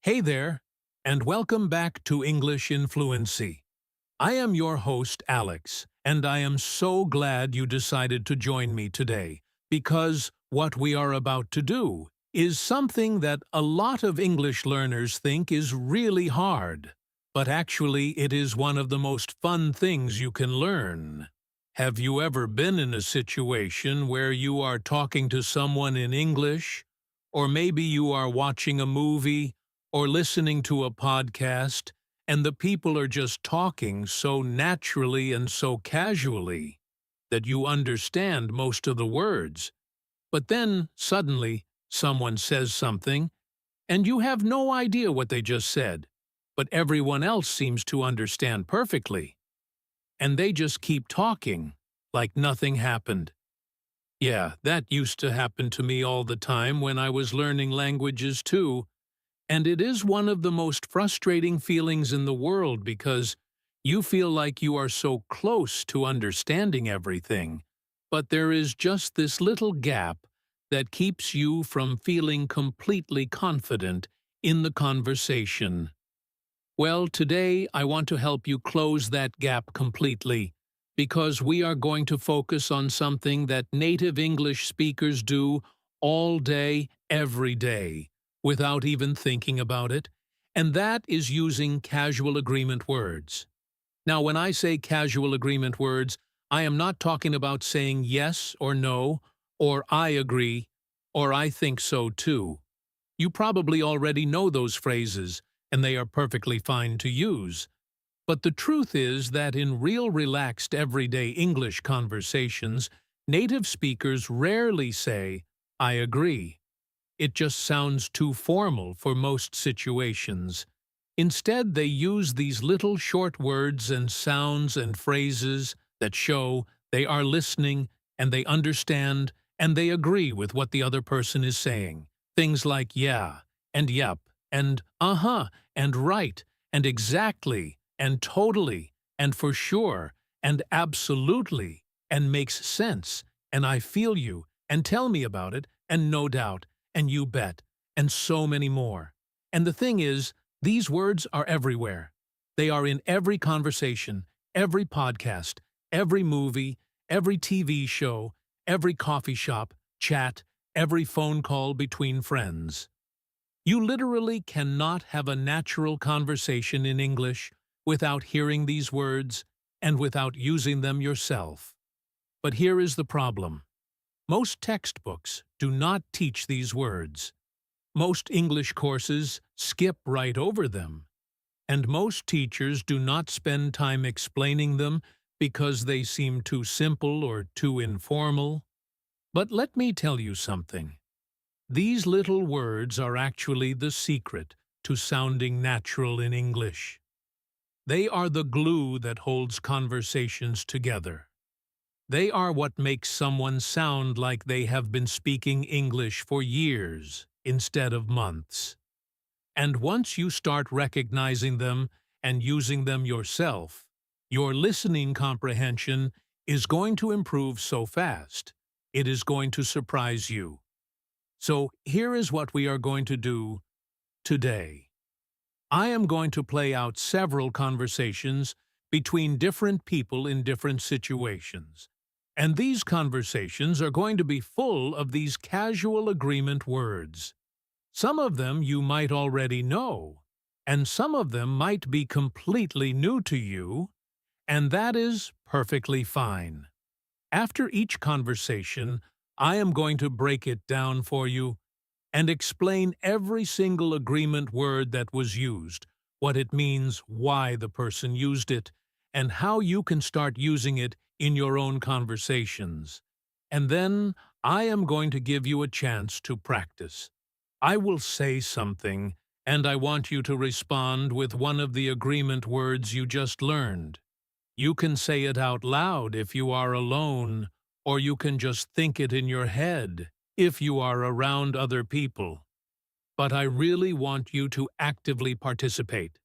Hey there, and welcome back to English in Fluency. I am your host, Alex, and I am so glad you decided to join me today, because what we are about to do is something that a lot of English learners think is really hard, but actually it is one of the most fun things you can learn. Have you ever been in a situation where you are talking to someone in English, or maybe you are watching a movie, or listening to a podcast, and the people are just talking so naturally and so casually that you understand most of the words, but then suddenly someone says something, and you have no idea what they just said, but everyone else seems to understand perfectly, and they just keep talking like nothing happened. Yeah, that used to happen to me all the time when I was learning languages too. And it is one of the most frustrating feelings in the world because you feel like you are so close to understanding everything, but there is just this little gap that keeps you from feeling completely confident in the conversation. Well, today I want to help you close that gap completely, because we are going to focus on something that native English speakers do all day, every day, without even thinking about it, and that is using casual agreement words. Now, when I say casual agreement words, I am not talking about saying yes or no, or I agree, or I think so too. You probably already know those phrases, and they are perfectly fine to use. But the truth is that in real relaxed everyday English conversations, native speakers rarely say, I agree. It just sounds too formal for most situations. Instead, they use these little short words and sounds and phrases that show they are listening and they understand and they agree with what the other person is saying. Things like yeah and yep and uh-huh and right and exactly and totally and for sure and absolutely and makes sense and I feel you and tell me about it and no doubt and you bet and so many more. And the thing is, these words are everywhere. They are in every conversation, every podcast, every movie, every TV show, every coffee shop, chat, every phone call between friends. You literally cannot have a natural conversation in English without hearing these words and without using them yourself. But here is the problem. Most textbooks do not teach these words. Most English courses skip right over them. And most teachers do not spend time explaining them because they seem too simple or too informal. But let me tell you something. These little words are actually the secret to sounding natural in English. They are the glue that holds conversations together. They are what makes someone sound like they have been speaking English for years instead of months. And once you start recognizing them and using them yourself, your listening comprehension is going to improve so fast. It is going to surprise you. So here is what we are going to do today. I am going to play out several conversations between different people in different situations. And these conversations are going to be full of these casual agreement words. Some of them you might already know, and some of them might be completely new to you, and that is perfectly fine. After each conversation, I am going to break it down for you and explain every single agreement word that was used, what it means, why the person used it, and how you can start using it in your own conversations. And then I am going to give you a chance to practice. I will say something, and I want you to respond with one of the agreement words you just learned. You can say it out loud if you are alone, or you can just think it in your head if you are around other people. But I really want you to actively participate,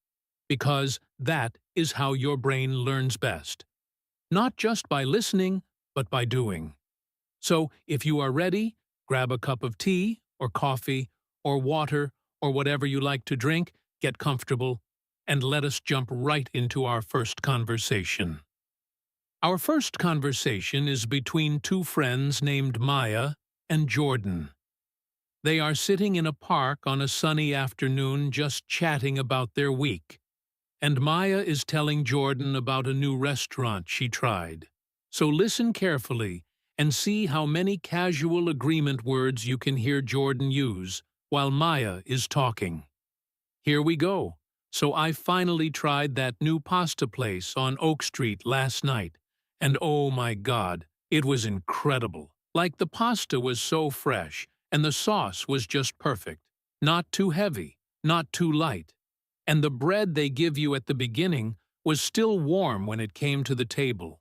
because that is how your brain learns best. Not just by listening, but by doing. So, if you are ready, grab a cup of tea, or coffee, or water, or whatever you like to drink, get comfortable, and let us jump right into our first conversation. Our first conversation is between two friends named Maya and Jordan. They are sitting in a park on a sunny afternoon just chatting about their week, and Maya is telling Jordan about a new restaurant she tried. So listen carefully and see how many casual agreement words you can hear Jordan use while Maya is talking. Here we go. So I finally tried that new pasta place on Oak Street last night, and oh my God, it was incredible. Like the pasta was so fresh, and the sauce was just perfect. Not too heavy, not too light. And the bread they give you at the beginning was still warm when it came to the table.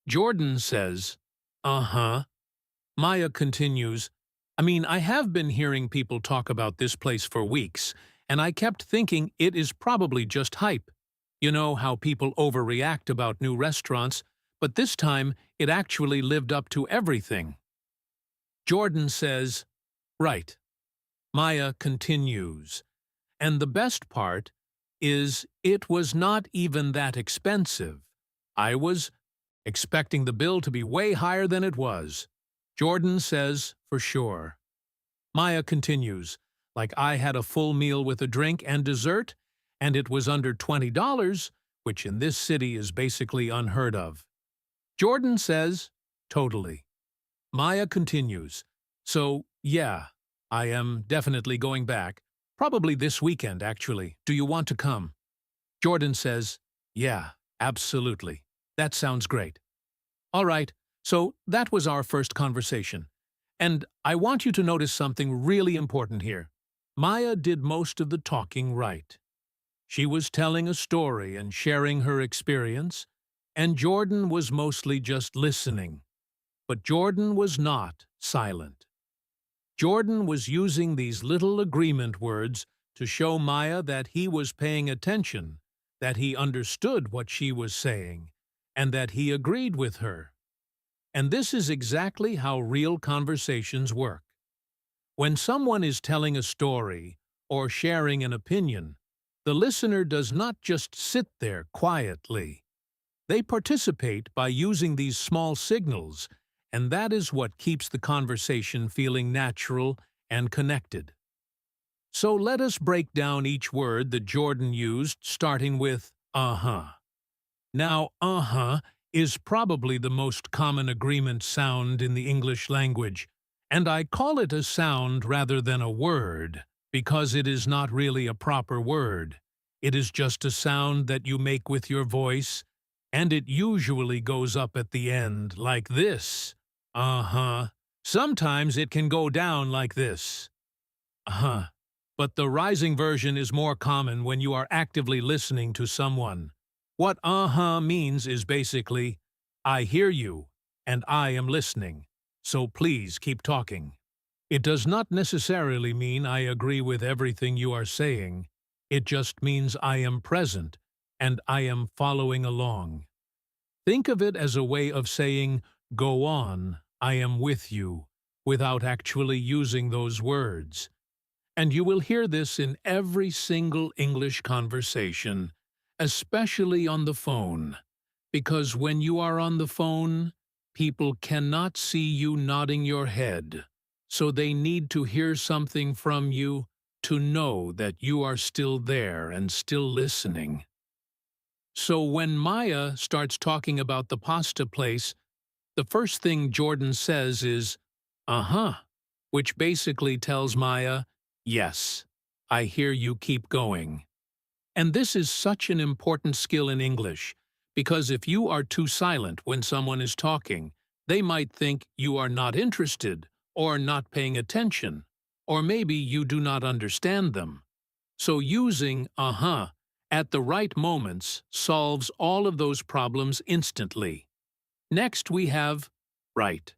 Jordan says, "Uh-huh." Maya continues, I have been hearing people talk about this place for weeks, and I kept thinking it is probably just hype. You know how people overreact about new restaurants, but this time it actually lived up to everything. Jordan says, "Right." Maya continues, "And the best part is it was not even that expensive. I was expecting the bill to be way higher than it was." Jordan says, "For sure." Maya continues, "Like I had a full meal with a drink and dessert, and it was under $20, which in this city is basically unheard of." Jordan says, "Totally." Maya continues, "So, yeah, I am definitely going back. Probably this weekend, actually. Do you want to come?" Jordan says, "Yeah, absolutely. That sounds great." All right, so that was our first conversation. And I want you to notice something really important here. Maya did most of the talking right. She was telling a story and sharing her experience, and Jordan was mostly just listening. But Jordan was not silent. Jordan was using these little agreement words to show Maya that he was paying attention, that he understood what she was saying, and that he agreed with her. And this is exactly how real conversations work. When someone is telling a story or sharing an opinion, the listener does not just sit there quietly. They participate by using these small signals, and that is what keeps the conversation feeling natural and connected. So let us break down each word that Jordan used, starting with uh-huh. Now, uh-huh is probably the most common agreement sound in the English language, and I call it a sound rather than a word, because it is not really a proper word. It is just a sound that you make with your voice, and it usually goes up at the end like this. Uh-huh. Sometimes it can go down like this. Uh-huh. But the rising version is more common when you are actively listening to someone. What uh-huh means is basically, I hear you, and I am listening, so please keep talking. It does not necessarily mean I agree with everything you are saying. It just means I am present, and I am following along. Think of it as a way of saying, go on, I am with you, without actually using those words. And you will hear this in every single English conversation, especially on the phone, because when you are on the phone, people cannot see you nodding your head, so they need to hear something from you to know that you are still there and still listening. So when Maya starts talking about the pasta place, the first thing Jordan says is, uh-huh, which basically tells Maya, yes, I hear you, keep going. And this is such an important skill in English, because if you are too silent when someone is talking, they might think you are not interested, or not paying attention, or maybe you do not understand them. So using uh-huh at the right moments solves all of those problems instantly. Next we have right.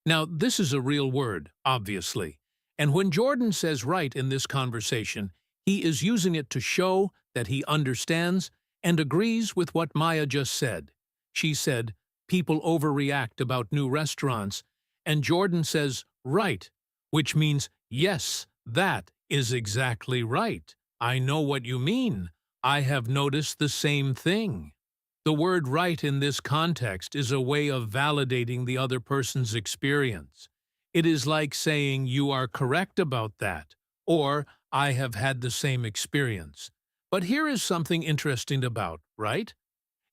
Now this is a real word, obviously, and when Jordan says right in this conversation, he is using it to show that he understands and agrees with what Maya just said. She said, people overreact about new restaurants, and Jordan says, right, which means, yes, that is exactly right. I know what you mean. I have noticed the same thing. The word right in this context is a way of validating the other person's experience. It is like saying you are correct about that, or I have had the same experience. But here is something interesting about right.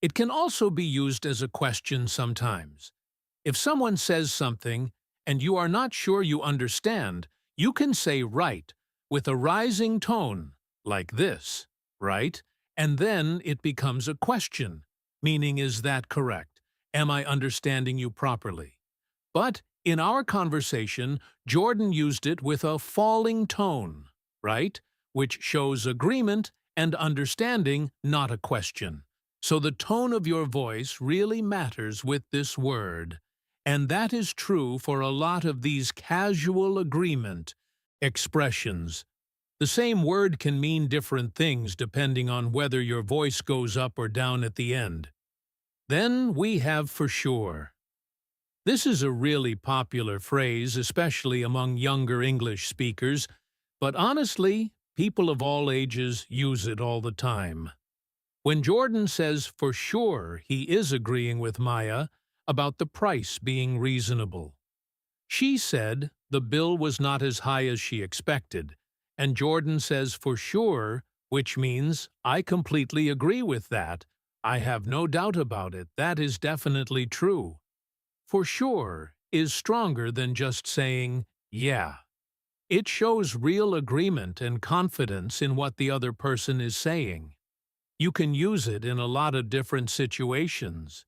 It can also be used as a question sometimes. If someone says something and you are not sure you understand, you can say right with a rising tone, like this, right? And then it becomes a question, meaning is that correct? Am I understanding you properly? But in our conversation, Jordan used it with a falling tone, right? Which shows agreement and understanding, not a question. So the tone of your voice really matters with this word. And that is true for a lot of these casual agreement expressions. The same word can mean different things depending on whether your voice goes up or down at the end. Then we have for sure. This is a really popular phrase, especially among younger English speakers, but honestly, people of all ages use it all the time. When Jordan says for sure he is agreeing with Maya about the price being reasonable. She said the bill was not as high as she expected, and Jordan says for sure, which means I completely agree with that. I have no doubt about it. That is definitely true. For sure is stronger than just saying, yeah. It shows real agreement and confidence in what the other person is saying. You can use it in a lot of different situations.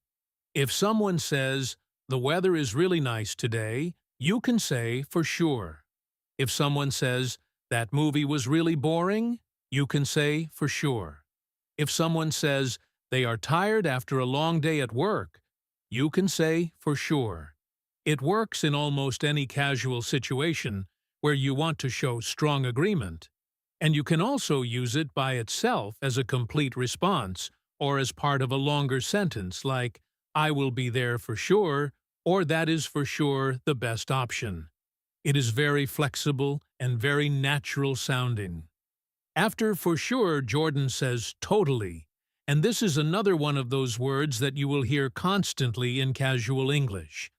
If someone says, the weather is really nice today, you can say, for sure. If someone says, that movie was really boring, you can say, for sure. If someone says, they are tired after a long day at work, you can say, for sure. It works in almost any casual situation where you want to show strong agreement. And you can also use it by itself as a complete response or as part of a longer sentence like, I will be there for sure, or that is for sure the best option. It is very flexible and very natural sounding. After for sure, Jordan says totally, and this is another one of those words that you will hear constantly in casual English.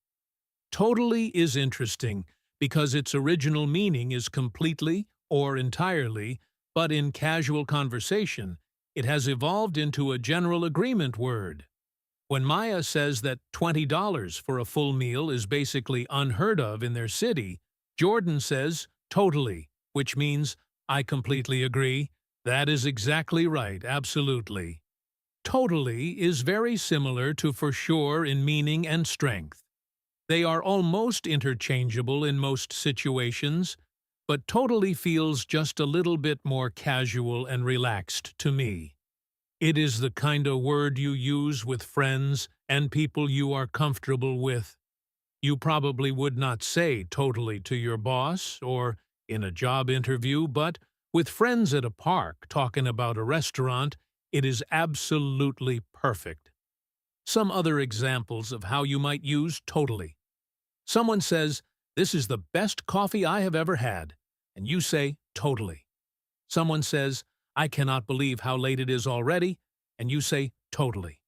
Totally is interesting because its original meaning is completely or entirely, but in casual conversation, it has evolved into a general agreement word. When Maya says that $20 for a full meal is basically unheard of in their city, Jordan says totally, which means I completely agree. That is exactly right, absolutely. Totally is very similar to for sure in meaning and strength. They are almost interchangeable in most situations, but totally feels just a little bit more casual and relaxed to me. It is the kind of word you use with friends and people you are comfortable with. You probably would not say totally to your boss or in a job interview, but with friends at a park talking about a restaurant, it is absolutely perfect. Some other examples of how you might use totally. Someone says, this is the best coffee I have ever had, and you say, totally. Someone says, I cannot believe how late it is already, and you say, totally.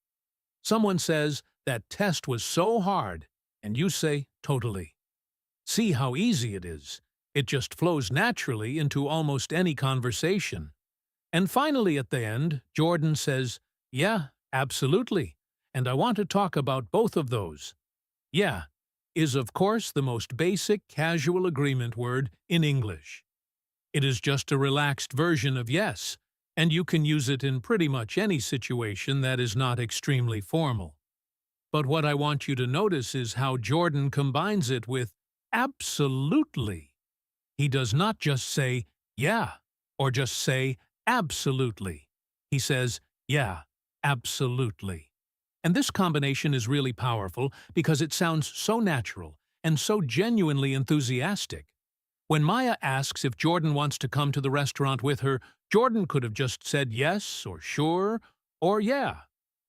Someone says, that test was so hard, and you say, totally. See how easy it is. It just flows naturally into almost any conversation. And finally at the end, Jordan says, yeah, absolutely, and I want to talk about both of those. Yeah is of course the most basic casual agreement word in English. It is just a relaxed version of yes, and you can use it in pretty much any situation that is not extremely formal. But what I want you to notice is how Jordan combines it with absolutely. He does not just say yeah, or just say absolutely. He says yeah, absolutely. And this combination is really powerful because it sounds so natural and so genuinely enthusiastic. When Maya asks if Jordan wants to come to the restaurant with her, Jordan could have just said yes or sure or yeah.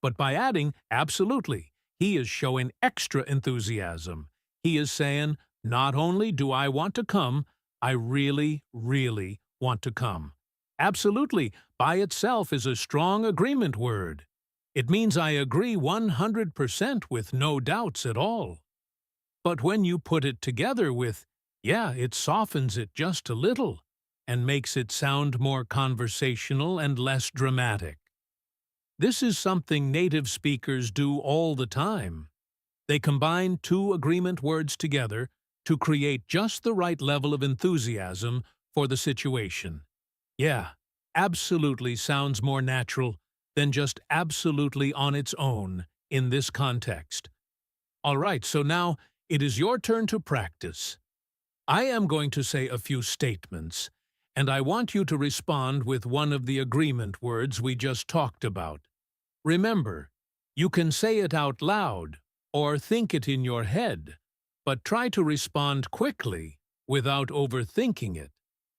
But by adding absolutely, he is showing extra enthusiasm. He is saying, not only do I want to come, I really, really want to come. Absolutely, by itself is a strong agreement word. It means I agree 100% with no doubts at all. But when you put it together with, yeah, it softens it just a little and makes it sound more conversational and less dramatic. This is something native speakers do all the time. They combine two agreement words together to create just the right level of enthusiasm for the situation. Yeah, absolutely sounds more natural than just absolutely on its own in this context. All right, so now it is your turn to practice. I am going to say a few statements, and I want you to respond with one of the agreement words we just talked about. Remember, you can say it out loud or think it in your head, but try to respond quickly without overthinking it,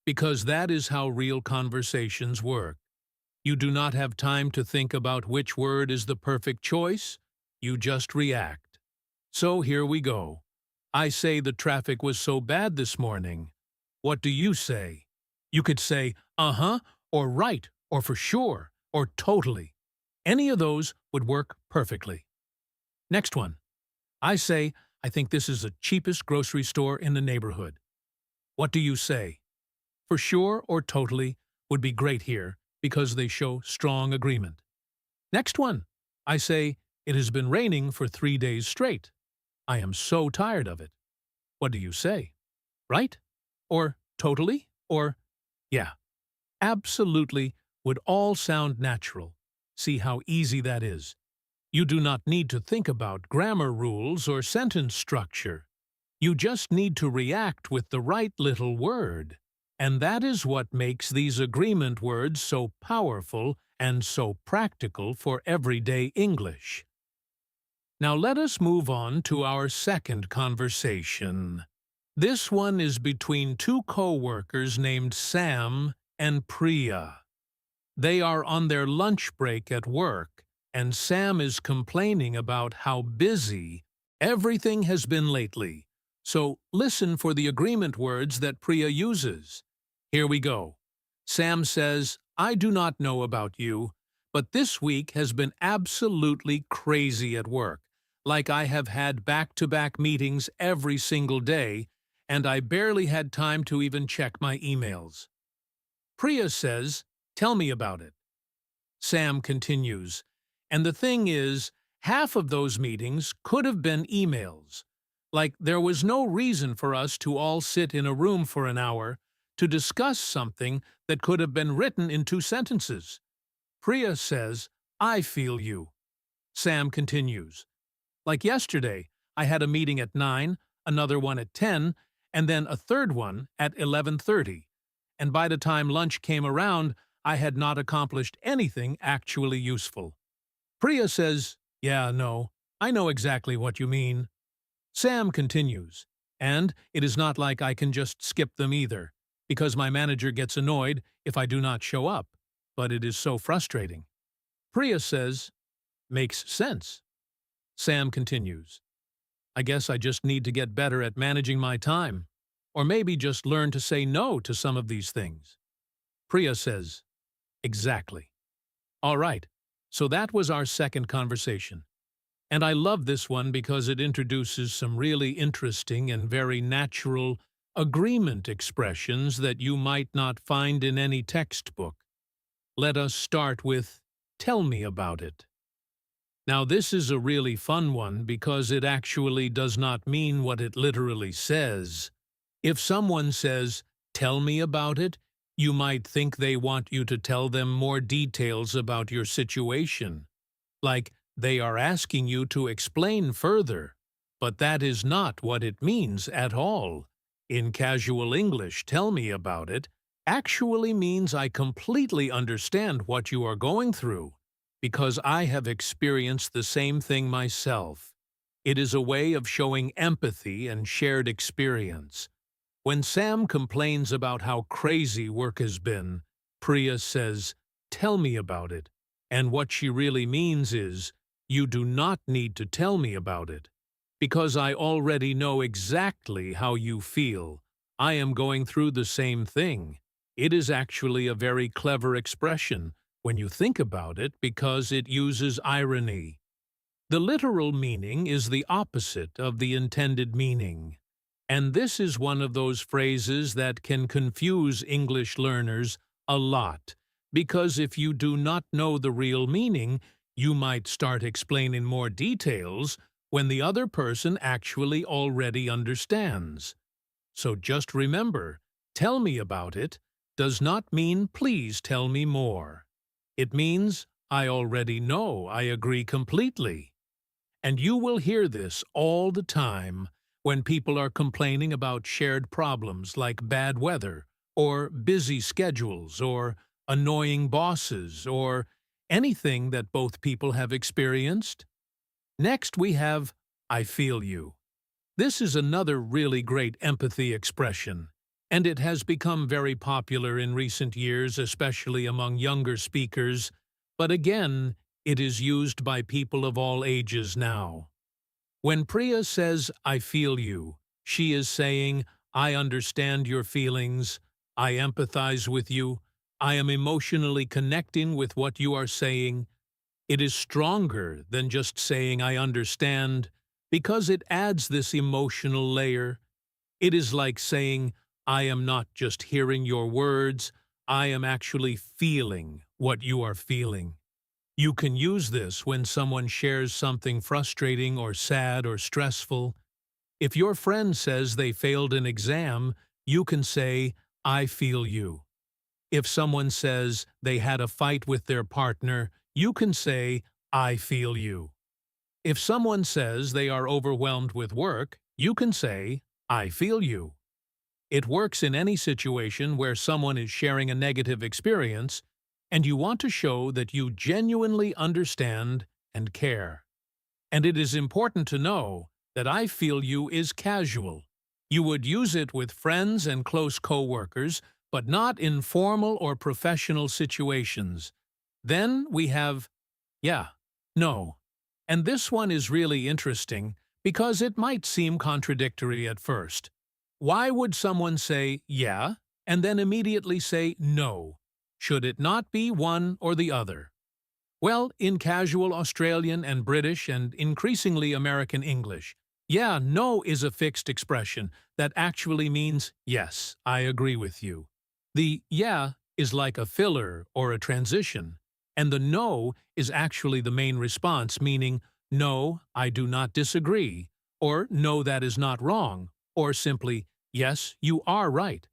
because that is how real conversations work. You do not have time to think about which word is the perfect choice, you just react. So here we go. I say the traffic was so bad this morning. What do you say? You could say, uh-huh, or right, or for sure, or totally. Any of those would work perfectly. Next one. I say, I think this is the cheapest grocery store in the neighborhood. What do you say? For sure or totally would be great here because they show strong agreement. Next one. I say, it has been raining for 3 days straight. I am so tired of it. What do you say? Right? Or totally? Or yeah. Absolutely would all sound natural. See how easy that is. You do not need to think about grammar rules or sentence structure. You just need to react with the right little word. And that is what makes these agreement words so powerful and so practical for everyday English. Now let us move on to our second conversation. This one is between two co-workers named Sam and Priya. They are on their lunch break at work, and Sam is complaining about how busy everything has been lately. So listen for the agreement words that Priya uses. Here we go. Sam says, I do not know about you, but this week has been absolutely crazy at work. Like I have had back-to-back meetings every single day, and I barely had time to even check my emails. Priya says, tell me about it. Sam continues, and the thing is, half of those meetings could have been emails. Like there was no reason for us to all sit in a room for an hour to discuss something that could have been written in 2 sentences. Priya says, I feel you. Sam continues, like yesterday, I had a meeting at 9, another one at 10, and then a third one at 11:30. And by the time lunch came around, I had not accomplished anything actually useful. Priya says, yeah, no, I know exactly what you mean. Sam continues, and it is not like I can just skip them either, because my manager gets annoyed if I do not show up, but it is so frustrating. Priya says, makes sense. Sam continues, I guess I just need to get better at managing my time, or maybe just learn to say no to some of these things. Priya says, exactly. All right, so that was our second conversation. And I love this one because it introduces some really interesting and very natural agreement expressions that you might not find in any textbook. Let us start with, tell me about it. Now this is a really fun one because it actually does not mean what it literally says. If someone says, tell me about it, you might think they want you to tell them more details about your situation. Like, they are asking you to explain further. But that is not what it means at all. In casual English, tell me about it actually means I completely understand what you are going through, because I have experienced the same thing myself. It is a way of showing empathy and shared experience. When Sam complains about how crazy work has been, Priya says, tell me about it. And what she really means is, you do not need to tell me about it. Because I already know exactly how you feel. I am going through the same thing. It is actually a very clever expression when you think about it because it uses irony. The literal meaning is the opposite of the intended meaning. And this is one of those phrases that can confuse English learners a lot, because if you do not know the real meaning, you might start explaining more details when the other person actually already understands. So just remember, "Tell me about it" does not mean "please tell me more." It means "I already know, I agree completely." And you will hear this all the time when people are complaining about shared problems like bad weather, or busy schedules, or annoying bosses, or anything that both people have experienced. Next we have "I feel you." This is another really great empathy expression, and it has become very popular in recent years, especially among younger speakers, but again, it is used by people of all ages now. When Priya says, "I feel you," she is saying, "I understand your feelings, I empathize with you, I am emotionally connecting with what you are saying." It is stronger than just saying "I understand," because it adds this emotional layer. It is like saying, "I am not just hearing your words, I am actually feeling what you are feeling." You can use this when someone shares something frustrating or sad or stressful. If your friend says they failed an exam, you can say, "I feel you." If someone says they had a fight with their partner, you can say, "I feel you." If someone says they are overwhelmed with work, you can say, "I feel you." It works in any situation where someone is sharing a negative experience and you want to show that you genuinely understand and care. And it is important to know that "I feel you" is casual. You would use it with friends and close co-workers, but not in formal or professional situations. Then we have "yeah, no." And this one is really interesting because it might seem contradictory at first. Why would someone say "yeah" and then immediately say "no"? Should it not be one or the other? Well, in casual Australian and British and increasingly American English, "yeah, no" is a fixed expression that actually means "yes, I agree with you." The "yeah" is like a filler or a transition, and the "no" is actually the main response, meaning "no, I do not disagree," or "no, that is not wrong," or simply "yes, you are right."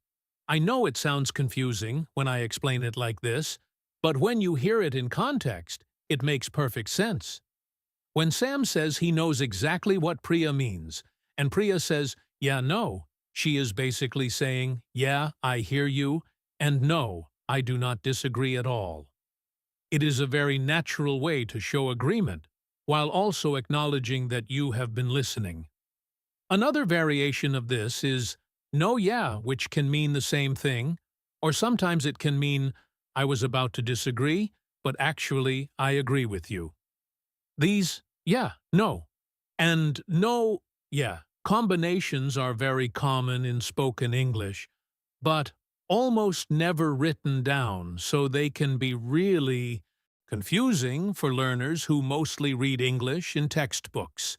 I know it sounds confusing when I explain it like this, but when you hear it in context, it makes perfect sense. When Sam says he knows exactly what Priya means, and Priya says, "yeah, no," she is basically saying, "yeah, I hear you," and "no, I do not disagree at all." It is a very natural way to show agreement, while also acknowledging that you have been listening. Another variation of this is "no, yeah," which can mean the same thing, or sometimes it can mean "I was about to disagree, but actually I agree with you." These "yeah, no," and "no, yeah" combinations are very common in spoken English, but almost never written down, so they can be really confusing for learners who mostly read English in textbooks.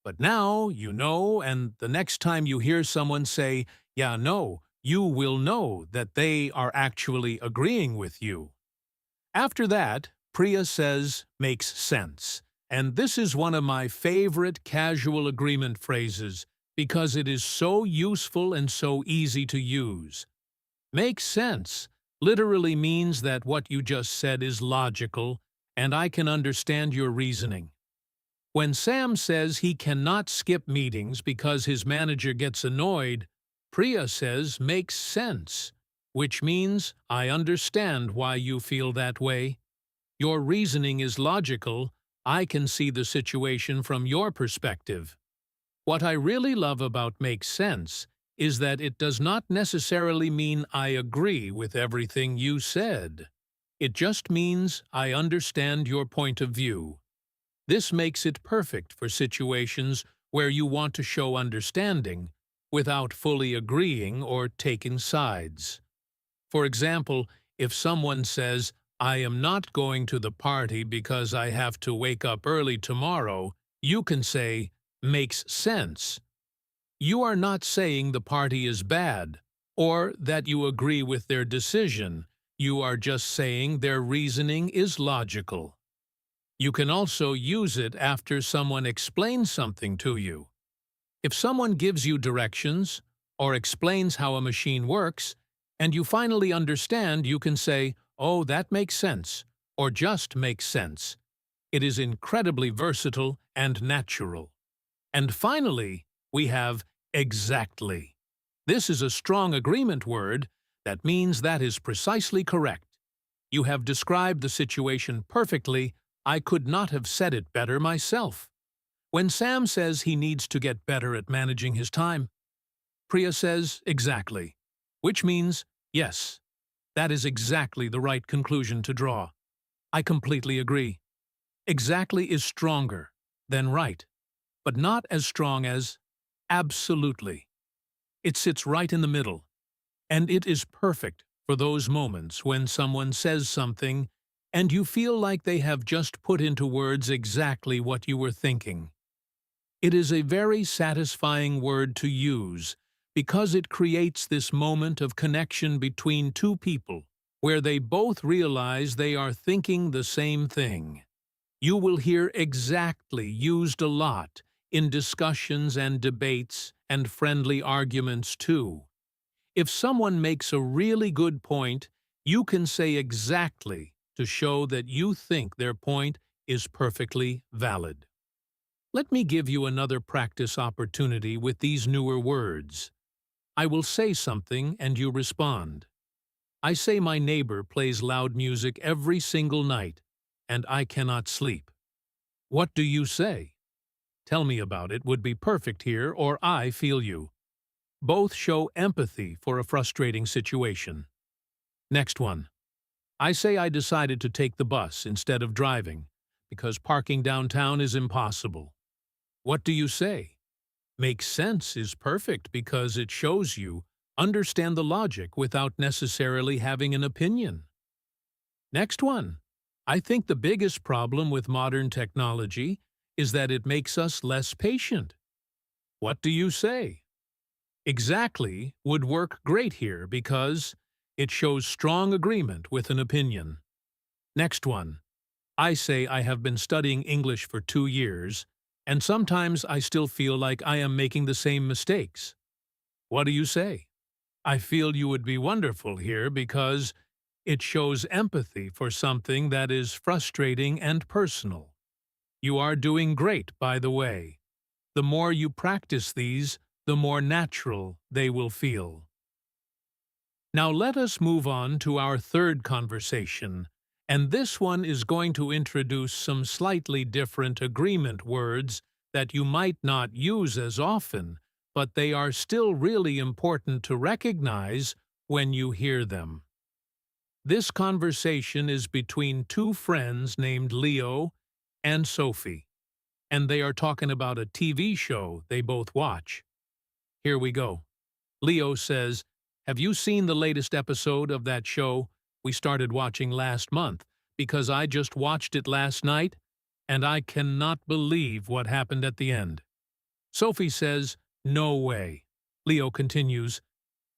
But now you know, and the next time you hear someone say, "yeah, no," you will know that they are actually agreeing with you. After that, Priya says, "makes sense." And this is one of my favorite casual agreement phrases because it is so useful and so easy to use. "Makes sense" literally means that what you just said is logical, and I can understand your reasoning. When Sam says he cannot skip meetings because his manager gets annoyed, Priya says "makes sense," which means "I understand why you feel that way. Your reasoning is logical. I can see the situation from your perspective." What I really love about "makes sense" is that it does not necessarily mean I agree with everything you said. It just means I understand your point of view. This makes it perfect for situations where you want to show understanding without fully agreeing or taking sides. For example, if someone says, I am not going to the party because I have to wake up early tomorrow, you can say, makes sense. You are not saying the party is bad, or that you agree with their decision. You are just saying their reasoning is logical. You can also use it after someone explains something to you. If someone gives you directions or explains how a machine works, and you finally understand, you can say, "Oh, that makes sense," or just makes sense. It is incredibly versatile and natural. And finally, we have exactly. This is a strong agreement word that means that is precisely correct. You have described the situation perfectly. I could not have said it better myself. When Sam says he needs to get better at managing his time, Priya says exactly, which means yes, that is exactly the right conclusion to draw. I completely agree. Exactly is stronger than right, but not as strong as absolutely. It sits right in the middle, and it is perfect for those moments when someone says something and you feel like they have just put into words exactly what you were thinking. It is a very satisfying word to use because it creates this moment of connection between two people where they both realize they are thinking the same thing. You will hear exactly used a lot in discussions and debates and friendly arguments too. If someone makes a really good point, you can say exactly to show that you think their point is perfectly valid. Let me give you another practice opportunity with these newer words. I will say something and you respond. I say my neighbor plays loud music every single night, and I cannot sleep. What do you say? Tell me about it would be perfect here, or I feel you. Both show empathy for a frustrating situation. Next one. I say I decided to take the bus instead of driving because parking downtown is impossible. What do you say? Makes sense is perfect because it shows you understand the logic without necessarily having an opinion. Next one. I think the biggest problem with modern technology is that it makes us less patient. What do you say? Exactly would work great here because it shows strong agreement with an opinion. Next one. I say I have been studying English for 2 years, and sometimes I still feel like I am making the same mistakes. What do you say? I feel you would be wonderful here because it shows empathy for something that is frustrating and personal. You are doing great, by the way. The more you practice these, the more natural they will feel. Now let us move on to our third conversation, and this one is going to introduce some slightly different agreement words that you might not use as often, but they are still really important to recognize when you hear them. This conversation is between two friends named Leo and Sophie, and they are talking about a TV show they both watch. Here we go. Leo says, have you seen the latest episode of that show we started watching last month? Because I just watched it last night, and I cannot believe what happened at the end. Sophie says, no way. Leo continues,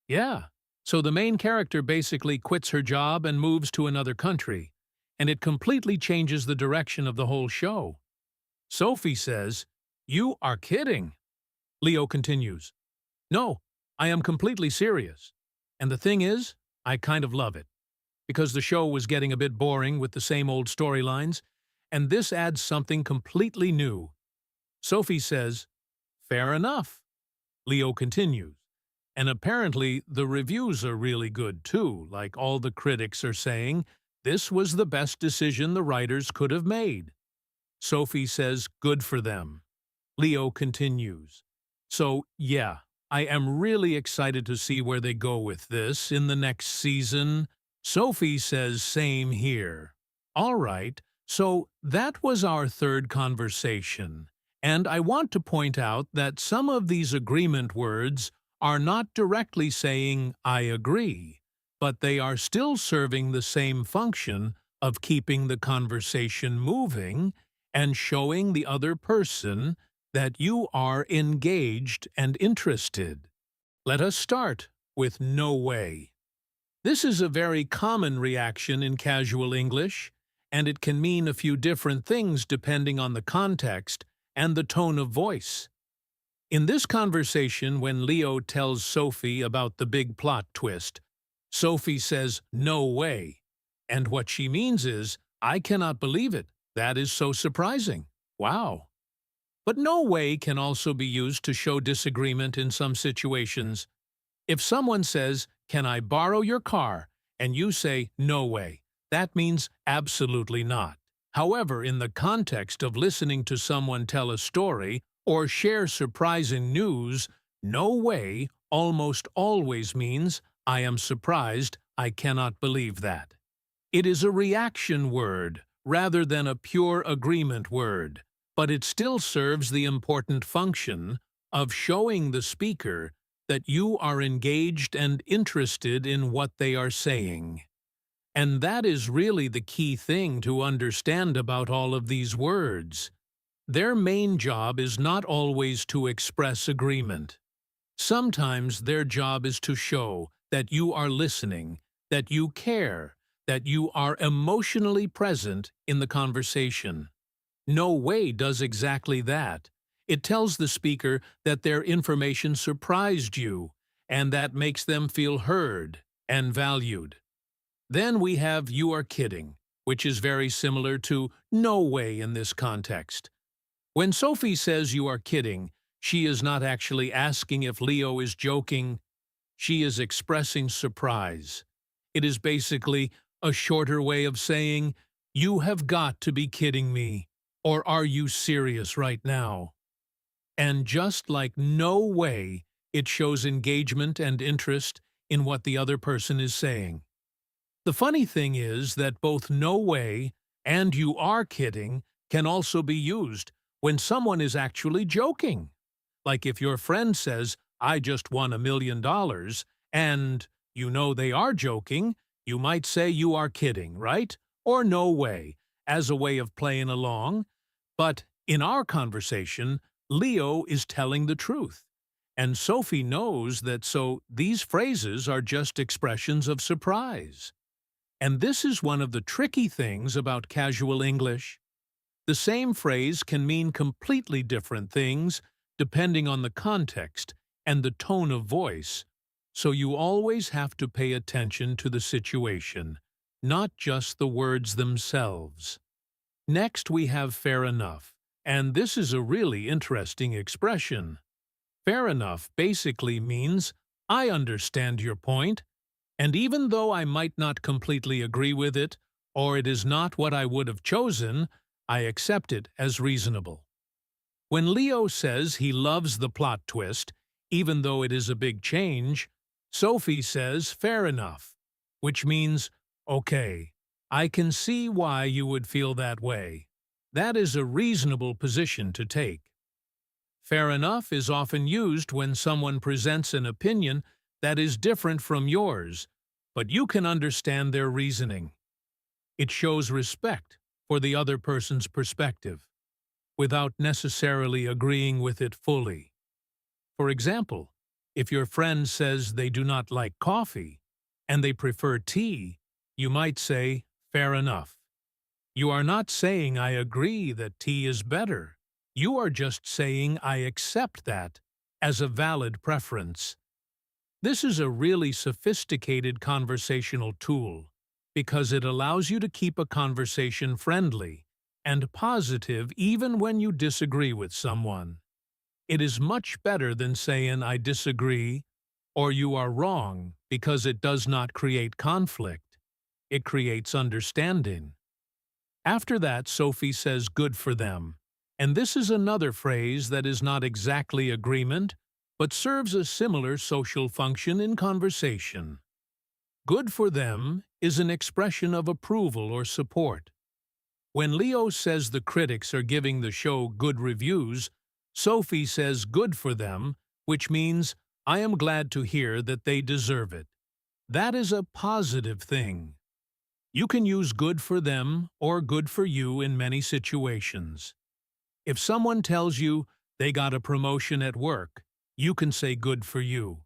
yeah, so the main character basically quits her job and moves to another country, and it completely changes the direction of the whole show. Sophie says, you are kidding. Leo continues, no, I am completely serious. And the thing is, I kind of love it, because the show was getting a bit boring with the same old storylines, and this adds something completely new. Sophie says, fair enough. Leo continues, and apparently the reviews are really good too, like all the critics are saying, this was the best decision the writers could have made. Sophie says, good for them. Leo continues, so yeah, I am really excited to see where they go with this in the next season. Sophie says same here. All right, so that was our third conversation. And I want to point out that some of these agreement words are not directly saying I agree. but they are still serving the same function of keeping the conversation moving and showing the other person that you are engaged and interested. Let us start with "no way." This is a very common reaction in casual English, and it can mean a few different things depending on the context and the tone of voice. In this conversation, when Leo tells Sophie about the big plot twist, Sophie says, "No way." And what she means is, "I cannot believe it. That is so surprising. Wow." But "no way" can also be used to show disagreement in some situations. If someone says, "Can I borrow your car?" and you say, "No way," that means absolutely not. However, in the context of listening to someone tell a story or share surprising news, "no way" almost always means, "I am surprised, I cannot believe that." It is a reaction word rather than a pure agreement word, but it still serves the important function of showing the speaker that you are engaged and interested in what they are saying. And that is really the key thing to understand about all of these words. Their main job is not always to express agreement. Sometimes their job is to show that you are listening, that you care, that you are emotionally present in the conversation. "No way" does exactly that. It tells the speaker that their information surprised you, and that makes them feel heard and valued. Then we have "you are kidding," which is very similar to "no way" in this context. When Sophie says "you are kidding," she is not actually asking if Leo is joking. She is expressing surprise. It is basically a shorter way of saying, "You have got to be kidding me," or "Are you serious right now?" And just like "no way," it shows engagement and interest in what the other person is saying. The funny thing is that both "no way" and "you are kidding" can also be used when someone is actually joking. Like if your friend says, "I just won $1 million," and you know they are joking, you might say "you are kidding," right? Or "no way," as a way of playing along. But in our conversation, Leo is telling the truth. And Sophie knows that, so these phrases are just expressions of surprise. And this is one of the tricky things about casual English. The same phrase can mean completely different things depending on the context and the tone of voice, so you always have to pay attention to the situation, not just the words themselves. Next we have "fair enough," and this is a really interesting expression. Fair enough basically means, "I understand your point, and even though I might not completely agree with it, or it is not what I would have chosen, I accept it as reasonable." When Leo says he loves the plot twist, even though it is a big change, Sophie says "fair enough," which means, "Okay, I can see why you would feel that way. That is a reasonable position to take." Fair enough is often used when someone presents an opinion that is different from yours, but you can understand their reasoning. It shows respect for the other person's perspective, without necessarily agreeing with it fully. For example, if your friend says they do not like coffee and they prefer tea, you might say, "Fair enough." You are not saying "I agree that tea is better." You are just saying "I accept that" as a valid preference. This is a really sophisticated conversational tool because it allows you to keep a conversation friendly and positive even when you disagree with someone. It is much better than saying "I disagree" or "you are wrong," because it does not create conflict. It creates understanding. After that, Sophie says "good for them." And this is another phrase that is not exactly agreement, but serves a similar social function in conversation. "Good for them" is an expression of approval or support. When Leo says the critics are giving the show good reviews, Sophie says "good for them," which means, "I am glad to hear that they deserve it." That is a positive thing. You can use good for them or good for you in many situations. If someone tells you they got a promotion at work, you can say good for you.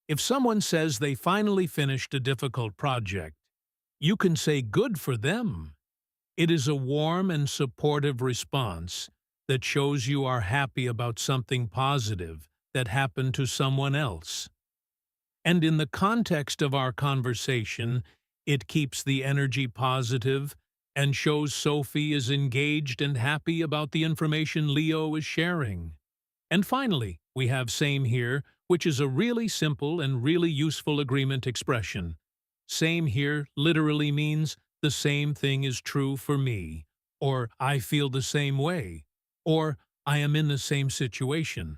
If someone says they finally finished a difficult project, you can say good for them. It is a warm and supportive response that shows you are happy about something positive that happened to someone else. And in the context of our conversation, it keeps the energy positive and shows Sophie is engaged and happy about the information Leo is sharing. And finally, we have same here, which is a really simple and really useful agreement expression. Same here literally means the same thing is true for me, or I feel the same way, or I am in the same situation.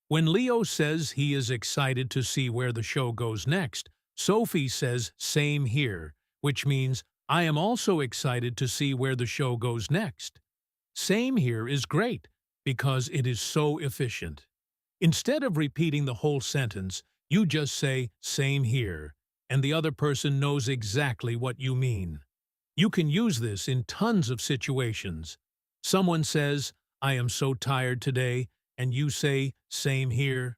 When Leo says he is excited to see where the show goes next, Sophie says same here, which means I am also excited to see where the show goes next. Same here is great because it is so efficient. Instead of repeating the whole sentence, you just say same here, and the other person knows exactly what you mean. You can use this in tons of situations. Someone says, I am so tired today, and you say, same here.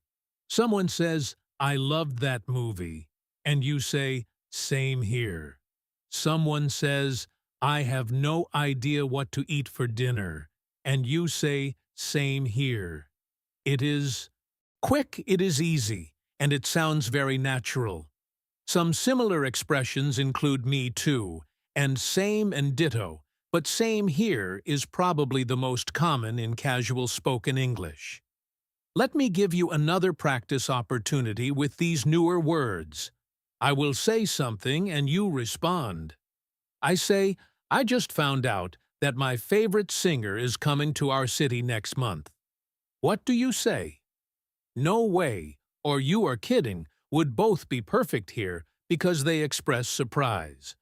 Someone says, I loved that movie, and you say, same here. Someone says, I have no idea what to eat for dinner, and you say, same here. It is quick, it is easy, and it sounds very natural. Some similar expressions include me too, and same and ditto, but same here is probably the most common in casual spoken English. Let me give you another practice opportunity with these newer words. I will say something and you respond. I say, I just found out that my favorite singer is coming to our city next month. What do you say? No way, or you are kidding, would both be perfect here because they express surprise.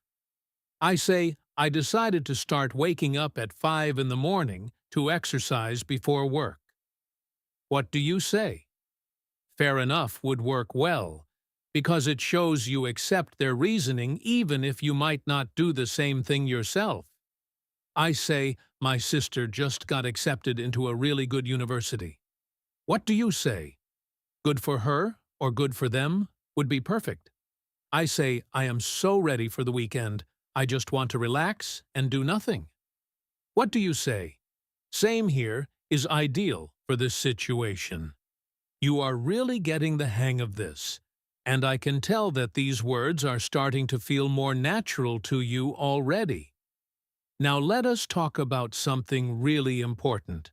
I say, I decided to start waking up at 5 in the morning to exercise before work. What do you say? Fair enough would work well, because it shows you accept their reasoning even if you might not do the same thing yourself. I say, my sister just got accepted into a really good university. What do you say? Good for her or good for them would be perfect. I say, I am so ready for the weekend. I just want to relax and do nothing. What do you say? Same here is ideal for this situation. You are really getting the hang of this, and I can tell that these words are starting to feel more natural to you already. Now let us talk about something really important,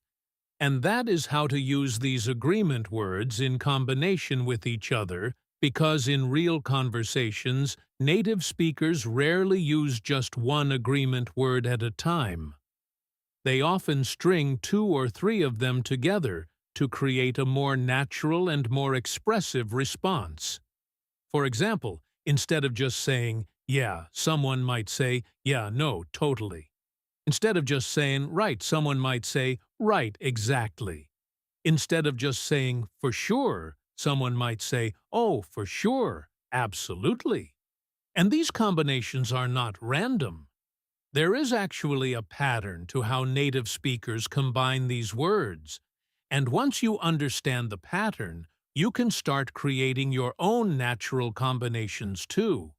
and that is how to use these agreement words in combination with each other, because in real conversations, native speakers rarely use just one agreement word at a time. They often string 2 or 3 of them together to create a more natural and more expressive response. For example, instead of just saying, yeah, someone might say, yeah, no, totally. Instead of just saying, right, someone might say, right, exactly. Instead of just saying, for sure, someone might say, oh, for sure, absolutely. And these combinations are not random. There is actually a pattern to how native speakers combine these words, and once you understand the pattern, you can start creating your own natural combinations too.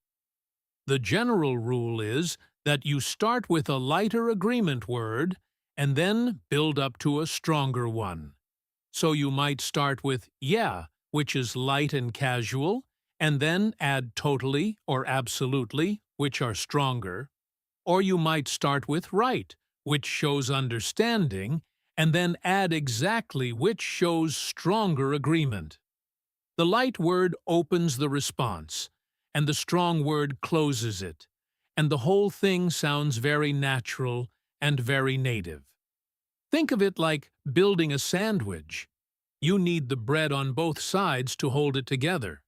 The general rule is that you start with a lighter agreement word and then build up to a stronger one. So you might start with yeah, which is light and casual, and then add totally or absolutely, which are stronger. Or you might start with right, which shows understanding, and then add exactly, which shows stronger agreement. The light word opens the response, and the strong word closes it, and the whole thing sounds very natural and very native. Think of it like building a sandwich. You need the bread on both sides to hold it together.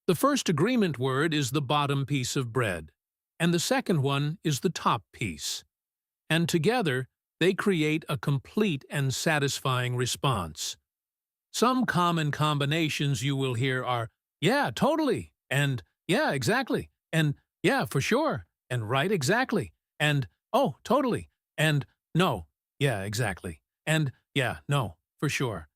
The first agreement word is the bottom piece of bread, and the second one is the top piece. And together, they create a complete and satisfying response. Some common combinations you will hear are, yeah, totally, and yeah, exactly, and yeah, for sure, and right, exactly, and oh, totally, and no, yeah, exactly, and yeah, no, for sure.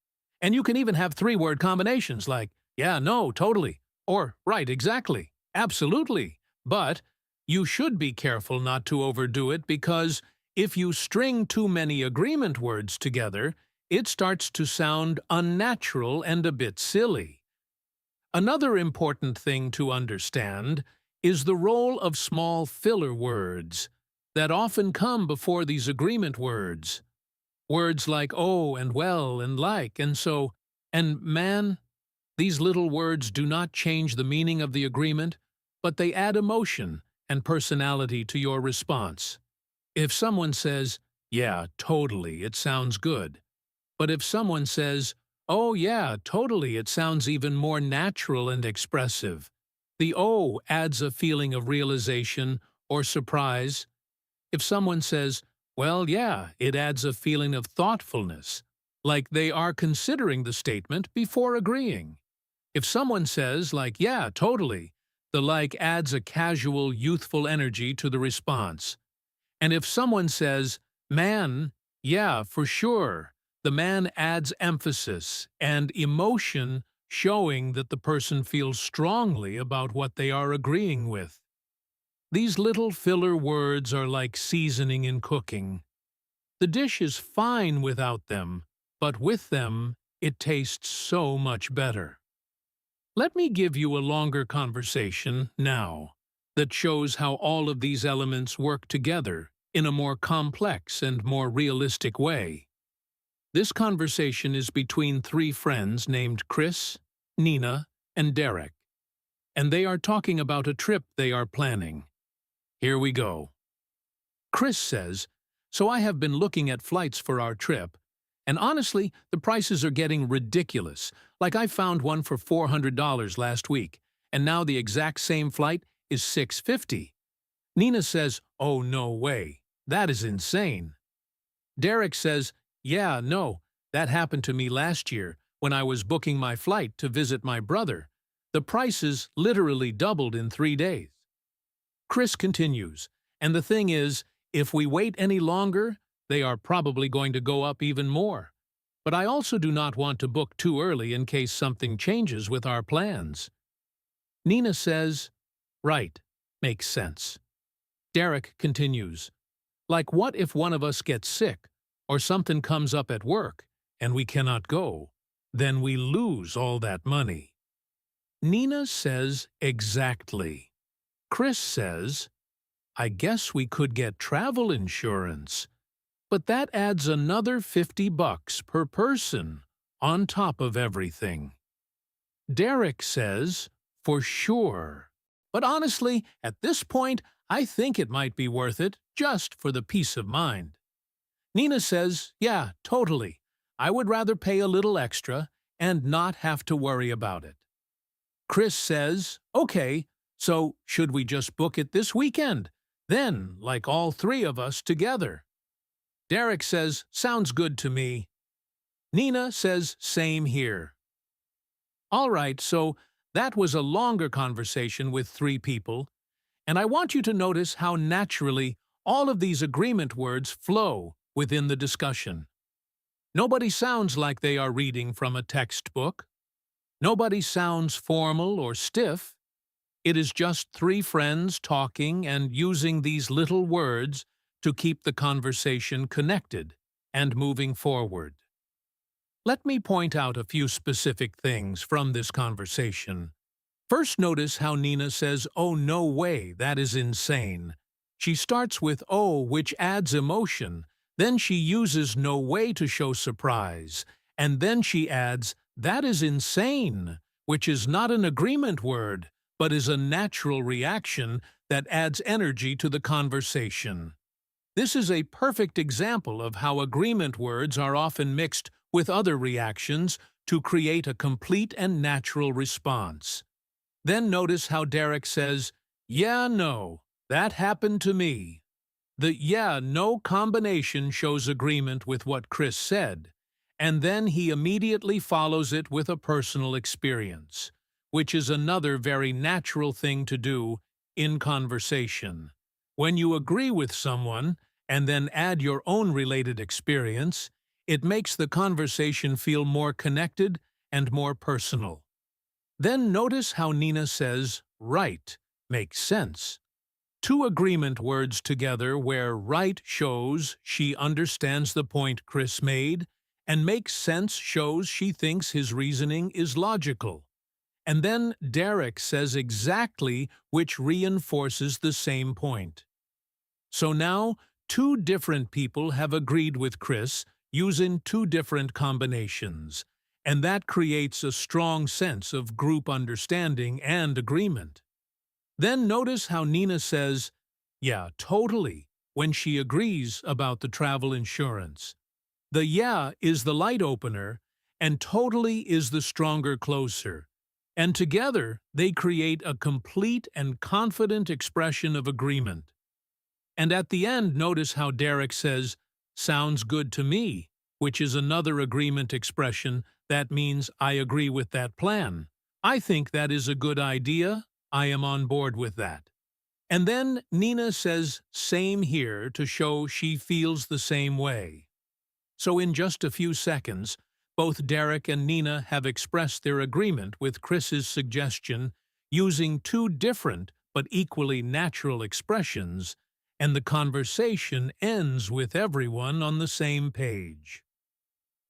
And you can even have three-word combinations like, yeah, no, totally, or right, exactly, absolutely. But you should be careful not to overdo it because if you string too many agreement words together, it starts to sound unnatural and a bit silly. Another important thing to understand is the role of small filler words that often come before these agreement words. Words like oh and well and like and so and man, these little words do not change the meaning of the agreement, but they add emotion and personality to your response. If someone says, yeah, totally, it sounds good. But if someone says, oh yeah, totally, it sounds even more natural and expressive. The oh adds a feeling of realization or surprise. If someone says, well, yeah, it adds a feeling of thoughtfulness, like they are considering the statement before agreeing. If someone says, like, yeah, totally, the like adds a casual, youthful energy to the response. And if someone says, man, yeah, for sure, the man adds emphasis and emotion, showing that the person feels strongly about what they are agreeing with. These little filler words are like seasoning in cooking. The dish is fine without them, but with them, it tastes so much better. Let me give you a longer conversation now that shows how all of these elements work together in a more complex and more realistic way. This conversation is between three friends named Chris, Nina, and Derek, and they are talking about a trip they are planning. Here we go. Chris says, so I have been looking at flights for our trip, and honestly, the prices are getting ridiculous. Like I found one for $400 last week, and now the exact same flight is $650. Nina says, oh, no way. That is insane. Derek says, yeah, no, that happened to me last year when I was booking my flight to visit my brother. The prices literally doubled in 3 days. Chris continues, and the thing is, if we wait any longer, they are probably going to go up even more. But I also do not want to book too early in case something changes with our plans. Nina says, right, makes sense. Derek continues, like what if one of us gets sick or something comes up at work and we cannot go? Then we lose all that money. Nina says exactly. Chris says, I guess we could get travel insurance, but that adds another $50 per person on top of everything. Derek says, for sure. But honestly, at this point, I think it might be worth it just for the peace of mind. Nina says, yeah, totally. I would rather pay a little extra and not have to worry about it. Chris says, okay, so should we just book it this weekend? Then, like all three of us together. Derek says, sounds good to me. Nina says, same here. All right, so that was a longer conversation with three people, and I want you to notice how naturally all of these agreement words flow within the discussion. Nobody sounds like they are reading from a textbook. Nobody sounds formal or stiff. It is just three friends talking and using these little words to keep the conversation connected and moving forward. Let me point out a few specific things from this conversation. First, notice how Nina says, oh, no way, that is insane. She starts with oh, which adds emotion. Then she uses no way to show surprise. And then she adds, that is insane, which is not an agreement word, but is a natural reaction that adds energy to the conversation. This is a perfect example of how agreement words are often mixed with other reactions to create a complete and natural response. Then notice how Derek says, yeah, no, that happened to me. The yeah, no combination shows agreement with what Chris said, and then he immediately follows it with a personal experience, which is another very natural thing to do in conversation. When you agree with someone and then add your own related experience, it makes the conversation feel more connected and more personal. Then notice how Nina says, right, makes sense. Two agreement words together where right shows she understands the point Chris made, and makes sense shows she thinks his reasoning is logical. And then Derek says exactly which reinforces the same point. So now, two different people have agreed with Chris using two different combinations, and that creates a strong sense of group understanding and agreement. Then notice how Nina says, yeah, totally, when she agrees about the travel insurance. The yeah is the light opener, and totally is the stronger closer. And together, they create a complete and confident expression of agreement. And at the end, notice how Derek says, sounds good to me, which is another agreement expression that means I agree with that plan. I think that is a good idea. I am on board with that. And then Nina says same here to show she feels the same way. So in just a few seconds, both Derek and Nina have expressed their agreement with Chris's suggestion using two different but equally natural expressions, and the conversation ends with everyone on the same page.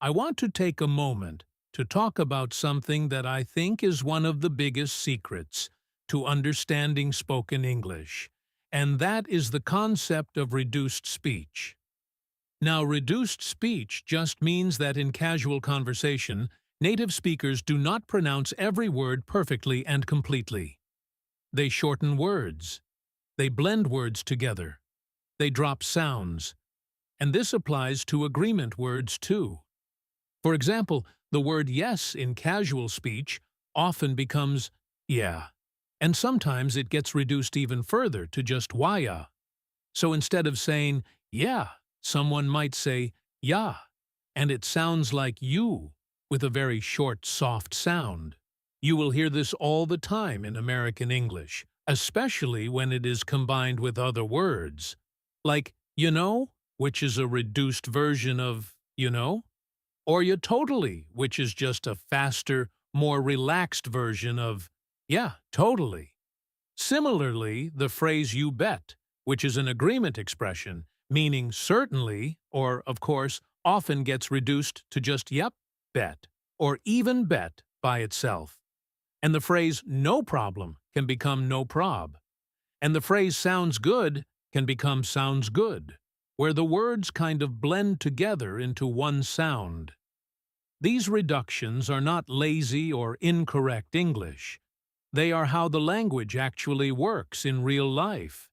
I want to take a moment to talk about something that I think is one of the biggest secrets to understanding spoken English, and that is the concept of reduced speech. Now, reduced speech just means that in casual conversation, native speakers do not pronounce every word perfectly and completely. They shorten words. They blend words together. They drop sounds. And this applies to agreement words too. For example, the word yes in casual speech often becomes yeah, and sometimes it gets reduced even further to just waya. So instead of saying yeah, someone might say ya, and it sounds like you, with a very short, soft sound. You will hear this all the time in American English, especially when it is combined with other words, like you know, which is a reduced version of you know, or you totally, which is just a faster, more relaxed version of yeah, totally. Similarly, the phrase you bet, which is an agreement expression, meaning certainly, or of course, often gets reduced to just yep, bet, or even bet by itself. And the phrase no problem can become no prob. And the phrase sounds good can become sounds good, where the words kind of blend together into one sound. These reductions are not lazy or incorrect English. They are how the language actually works in real life.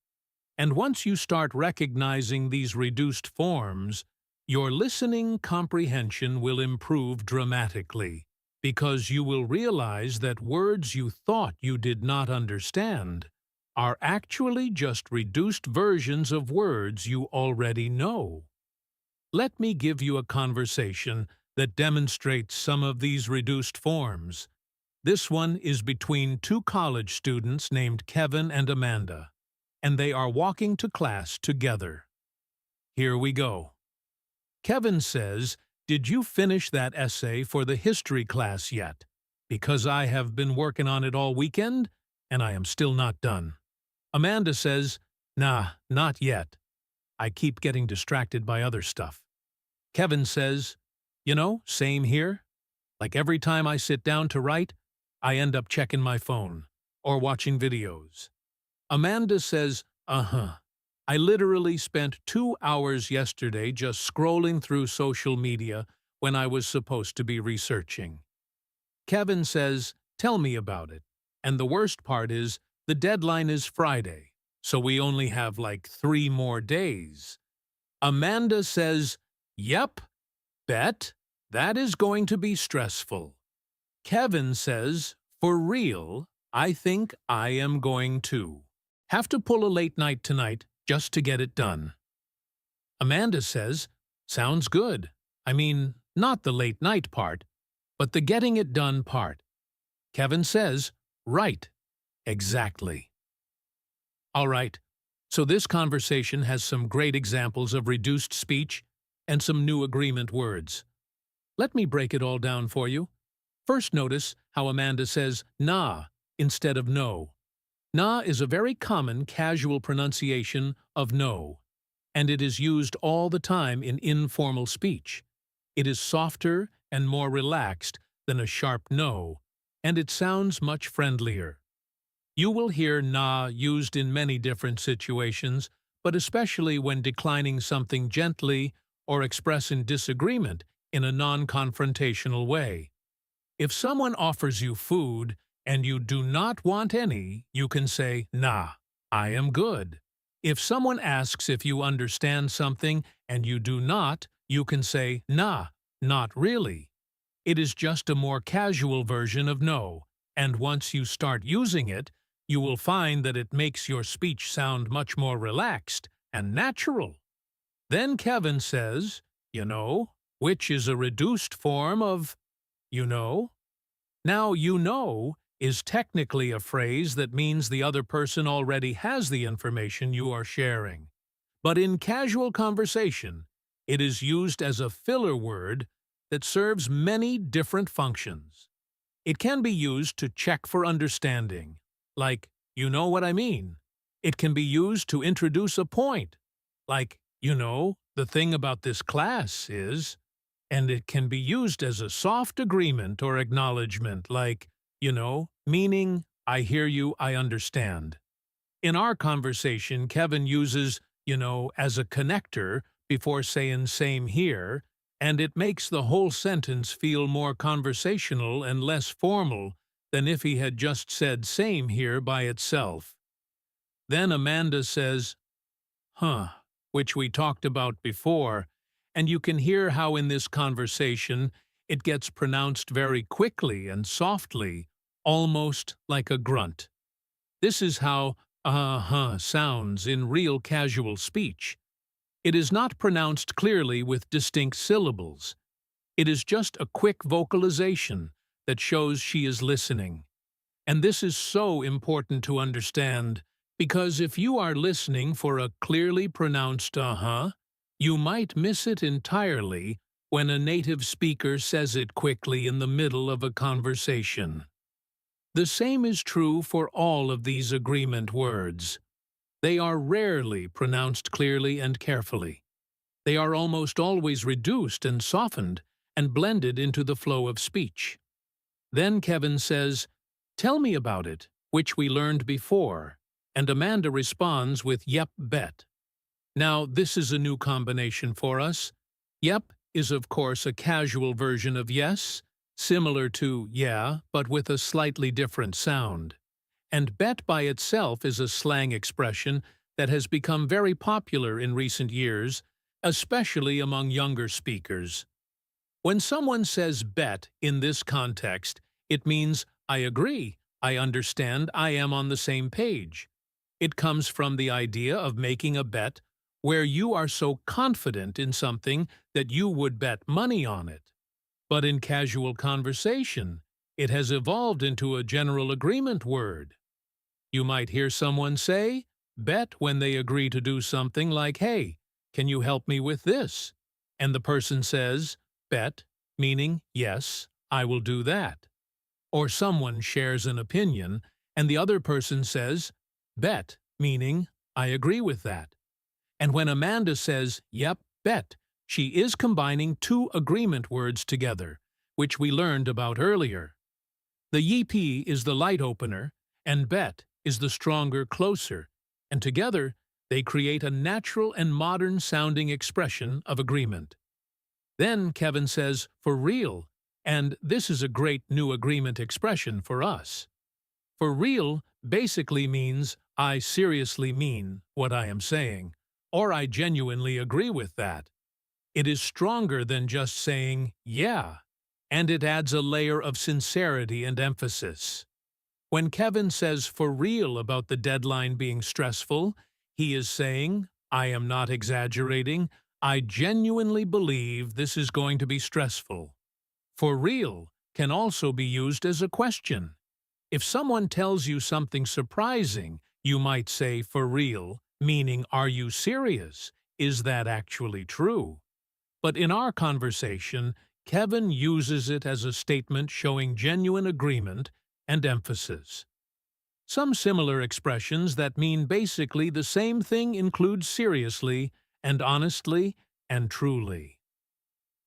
And once you start recognizing these reduced forms, your listening comprehension will improve dramatically, because you will realize that words you thought you did not understand are actually just reduced versions of words you already know. Let me give you a conversation that demonstrates some of these reduced forms. This one is between two college students named Kevin and Amanda, and they are walking to class together. Here we go. Kevin says, "Did you finish that essay for the history class yet? Because I have been working on it all weekend, and I am still not done." Amanda says, "Nah, not yet. I keep getting distracted by other stuff." Kevin says, "You know, same here. Like every time I sit down to write, I end up checking my phone or watching videos." Amanda says, "Uh-huh. I literally spent 2 hours yesterday just scrolling through social media when I was supposed to be researching." Kevin says, "Tell me about it. And the worst part is, the deadline is Friday, so we only have like 3 more days." Amanda says, "Yep, bet. That is going to be stressful." Kevin says, "For real, I think I am going to have to pull a late night tonight just to get it done." Amanda says, "Sounds good. I mean, not the late night part, but the getting it done part." Kevin says, right, exactly. All right, so this conversation has some great examples of reduced speech and some new agreement words. Let me break it all down for you. First, notice how Amanda says nah instead of no. Nah is a very common casual pronunciation of no, and it is used all the time in informal speech. It is softer and more relaxed than a sharp no, and it sounds much friendlier. You will hear nah used in many different situations, but especially when declining something gently or expressing disagreement in a non-confrontational way. If someone offers you food and you do not want any, you can say, nah, I am good. If someone asks if you understand something and you do not, you can say, nah, not really. It is just a more casual version of no, and once you start using it, you will find that it makes your speech sound much more relaxed and natural. Then Kevin says, you know, which is a reduced form of you know. Now, you know is technically a phrase that means the other person already has the information you are sharing. But in casual conversation, it is used as a filler word that serves many different functions. It can be used to check for understanding, like, you know what I mean. It can be used to introduce a point, like, you know, the thing about this class is, and it can be used as a soft agreement or acknowledgement, like, you know, meaning, I hear you, I understand. In our conversation, Kevin uses, you know, as a connector before saying same here, and it makes the whole sentence feel more conversational and less formal than if he had just said same here by itself. Then Amanda says, huh, which we talked about before, and you can hear how in this conversation it gets pronounced very quickly and softly, almost like a grunt. This is how uh-huh sounds in real casual speech. It is not pronounced clearly with distinct syllables. It is just a quick vocalization that shows she is listening. And this is so important to understand, because if you are listening for a clearly pronounced uh-huh, you might miss it entirely when a native speaker says it quickly in the middle of a conversation. The same is true for all of these agreement words. They are rarely pronounced clearly and carefully. They are almost always reduced and softened and blended into the flow of speech. Then Kevin says, tell me about it, which we learned before, and Amanda responds with yep, bet. Now, this is a new combination for us. Yep is of course a casual version of yes, similar to yeah, but with a slightly different sound. And bet by itself is a slang expression that has become very popular in recent years, especially among younger speakers. When someone says bet in this context, it means I agree, I understand, I am on the same page. It comes from the idea of making a bet where you are so confident in something that you would bet money on it. But in casual conversation, it has evolved into a general agreement word. You might hear someone say, bet when they agree to do something like, hey, can you help me with this? And the person says, bet, meaning, yes, I will do that. Or someone shares an opinion, and the other person says, bet, meaning, I agree with that. And when Amanda says, yep, bet, she is combining two agreement words together, which we learned about earlier. The yeep is the light opener, and bet is the stronger closer, and together they create a natural and modern-sounding expression of agreement. Then Kevin says, for real, and this is a great new agreement expression for us. For real basically means I seriously mean what I am saying, or I genuinely agree with that. It is stronger than just saying, yeah, and it adds a layer of sincerity and emphasis. When Kevin says for real about the deadline being stressful, he is saying, I am not exaggerating, I genuinely believe this is going to be stressful. For real can also be used as a question. If someone tells you something surprising, you might say, "For real," meaning, "Are you serious? Is that actually true?" But in our conversation, Kevin uses it as a statement showing genuine agreement and emphasis. Some similar expressions that mean basically the same thing include seriously and honestly and truly.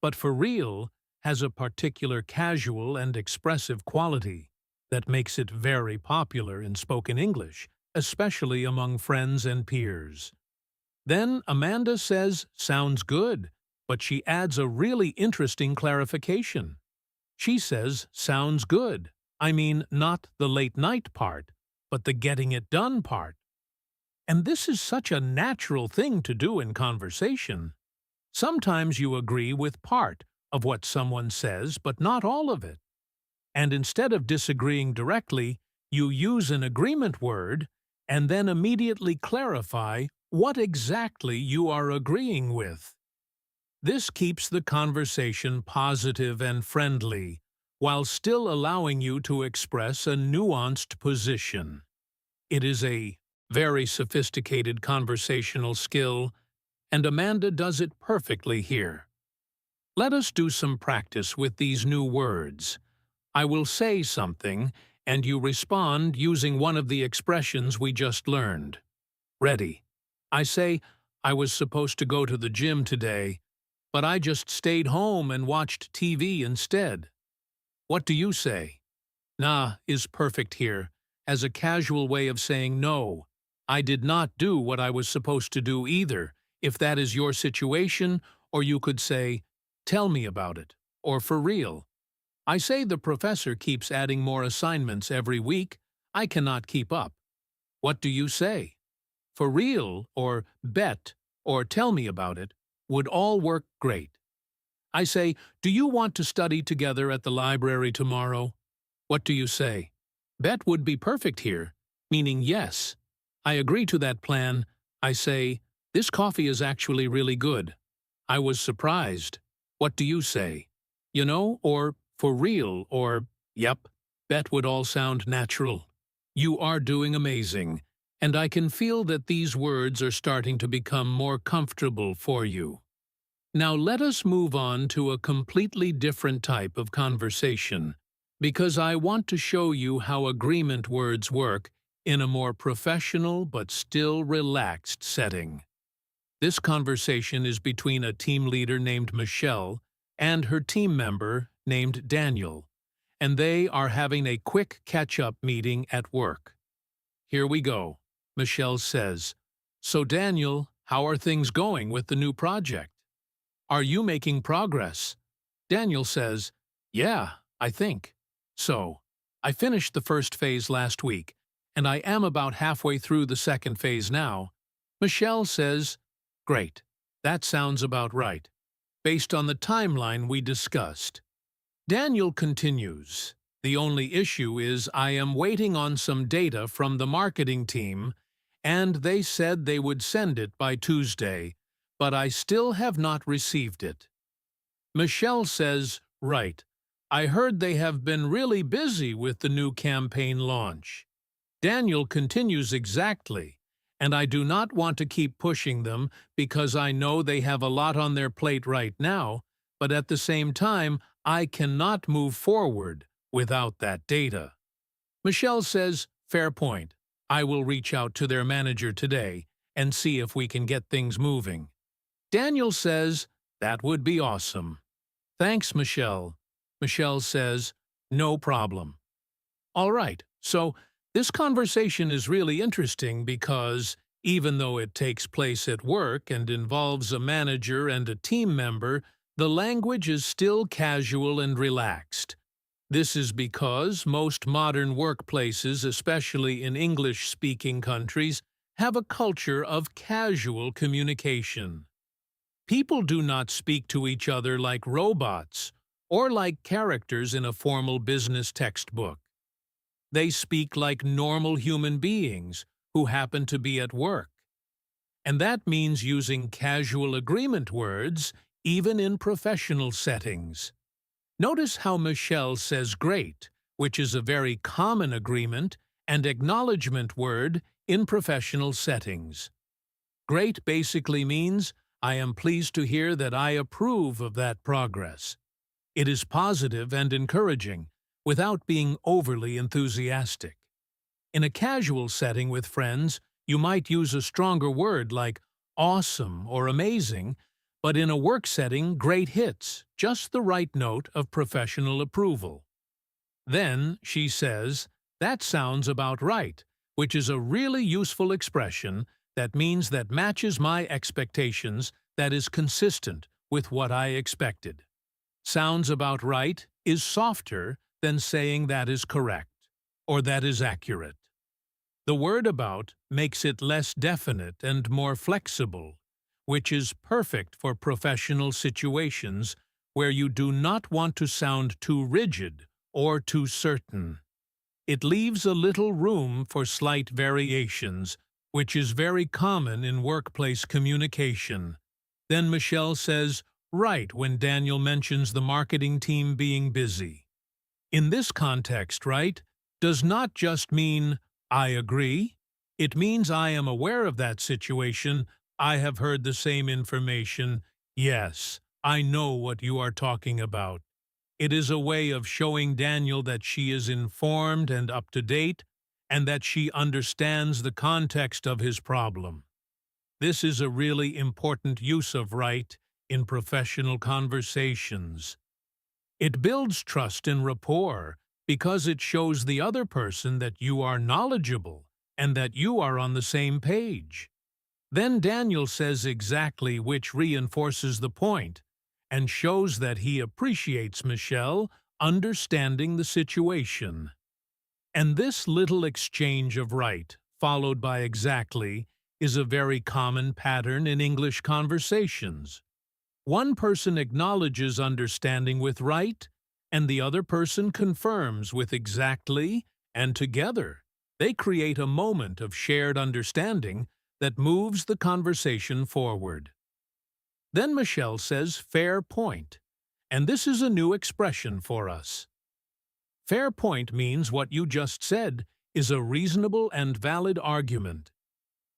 But "for real" has a particular casual and expressive quality that makes it very popular in spoken English, especially among friends and peers. Then Amanda says, "Sounds good," but she adds a really interesting clarification. She says, "Sounds good." I mean, not the late night part, but the getting it done part. And this is such a natural thing to do in conversation. Sometimes you agree with part of what someone says, but not all of it. And instead of disagreeing directly, you use an agreement word and then immediately clarify what exactly you are agreeing with. This keeps the conversation positive and friendly, while still allowing you to express a nuanced position. It is a very sophisticated conversational skill, and Amanda does it perfectly here. Let us do some practice with these new words. I will say something, and you respond using one of the expressions we just learned. Ready? I say, "I was supposed to go to the gym today, but I just stayed home and watched TV instead." What do you say? "Nah" is perfect here, as a casual way of saying no. I did not do what I was supposed to do either, if that is your situation, or you could say, "Tell me about it," or "For real." I say the professor keeps adding more assignments every week. I cannot keep up. What do you say? "For real," or "Bet," or "Tell me about it" would all work great. I say, "Do you want to study together at the library tomorrow?" What do you say? "Bet would be perfect here," meaning yes. I agree to that plan. I say, "This coffee is actually really good. I was surprised." What do you say? "You know," or "For real," or "Yep." Bet would all sound natural. You are doing amazing, and I can feel that these words are starting to become more comfortable for you. Now let us move on to a completely different type of conversation, because I want to show you how agreement words work in a more professional but still relaxed setting. This conversation is between a team leader named Michelle and her team member named Daniel, and they are having a quick catch-up meeting at work. Here we go. Michelle says, "So Daniel, how are things going with the new project? Are you making progress?" Daniel says, "Yeah, I think so. I finished the first phase last week, and I am about halfway through the second phase now." Michelle says, "Great. That sounds about right, based on the timeline we discussed." Daniel continues, "The only issue is I am waiting on some data from the marketing team, and they said they would send it by Tuesday, but I still have not received it." Michelle says, "Right. I heard they have been really busy with the new campaign launch." Daniel continues, "Exactly. And I do not want to keep pushing them because I know they have a lot on their plate right now, but at the same time, I cannot move forward without that data." Michelle says, "Fair point. I will reach out to their manager today and see if we can get things moving." Daniel says, "That would be awesome." "Thanks, Michelle." Michelle says, "No problem." All right, so this conversation is really interesting because even though it takes place at work and involves a manager and a team member, the language is still casual and relaxed. This is because most modern workplaces, especially in English-speaking countries, have a culture of casual communication. People do not speak to each other like robots or like characters in a formal business textbook. They speak like normal human beings who happen to be at work. And that means using casual agreement words even in professional settings. Notice how Michelle says "great" which is a very common agreement and acknowledgement word in professional settings. Great basically means, I am pleased to hear that I approve of that progress. It is positive and encouraging, without being overly enthusiastic. In a casual setting with friends, you might use a stronger word like awesome or amazing, but in a work setting, great hits just the right note of professional approval. Then, she says, that sounds about right, which is a really useful expression that means that matches my expectations, that is consistent with what I expected. Sounds about right is softer than saying that is correct or that is accurate. The word about makes it less definite and more flexible, which is perfect for professional situations where you do not want to sound too rigid or too certain. It leaves a little room for slight variations, which is very common in workplace communication. Then Michelle says, right when Daniel mentions the marketing team being busy. In this context, right, does not just mean, I agree. It means I am aware of that situation, I have heard the same information, yes, I know what you are talking about. It is a way of showing Daniel that she is informed and up to date, and that she understands the context of his problem. This is a really important use of right in professional conversations. It builds trust and rapport because it shows the other person that you are knowledgeable and that you are on the same page. Then Daniel says exactly which reinforces the point and shows that he appreciates Michelle understanding the situation. And this little exchange of right, followed by exactly, is a very common pattern in English conversations. One person acknowledges understanding with right, and the other person confirms with exactly, and together, they create a moment of shared understanding that moves the conversation forward. Then Michelle says fair point, and this is a new expression for us. Fair point means what you just said is a reasonable and valid argument.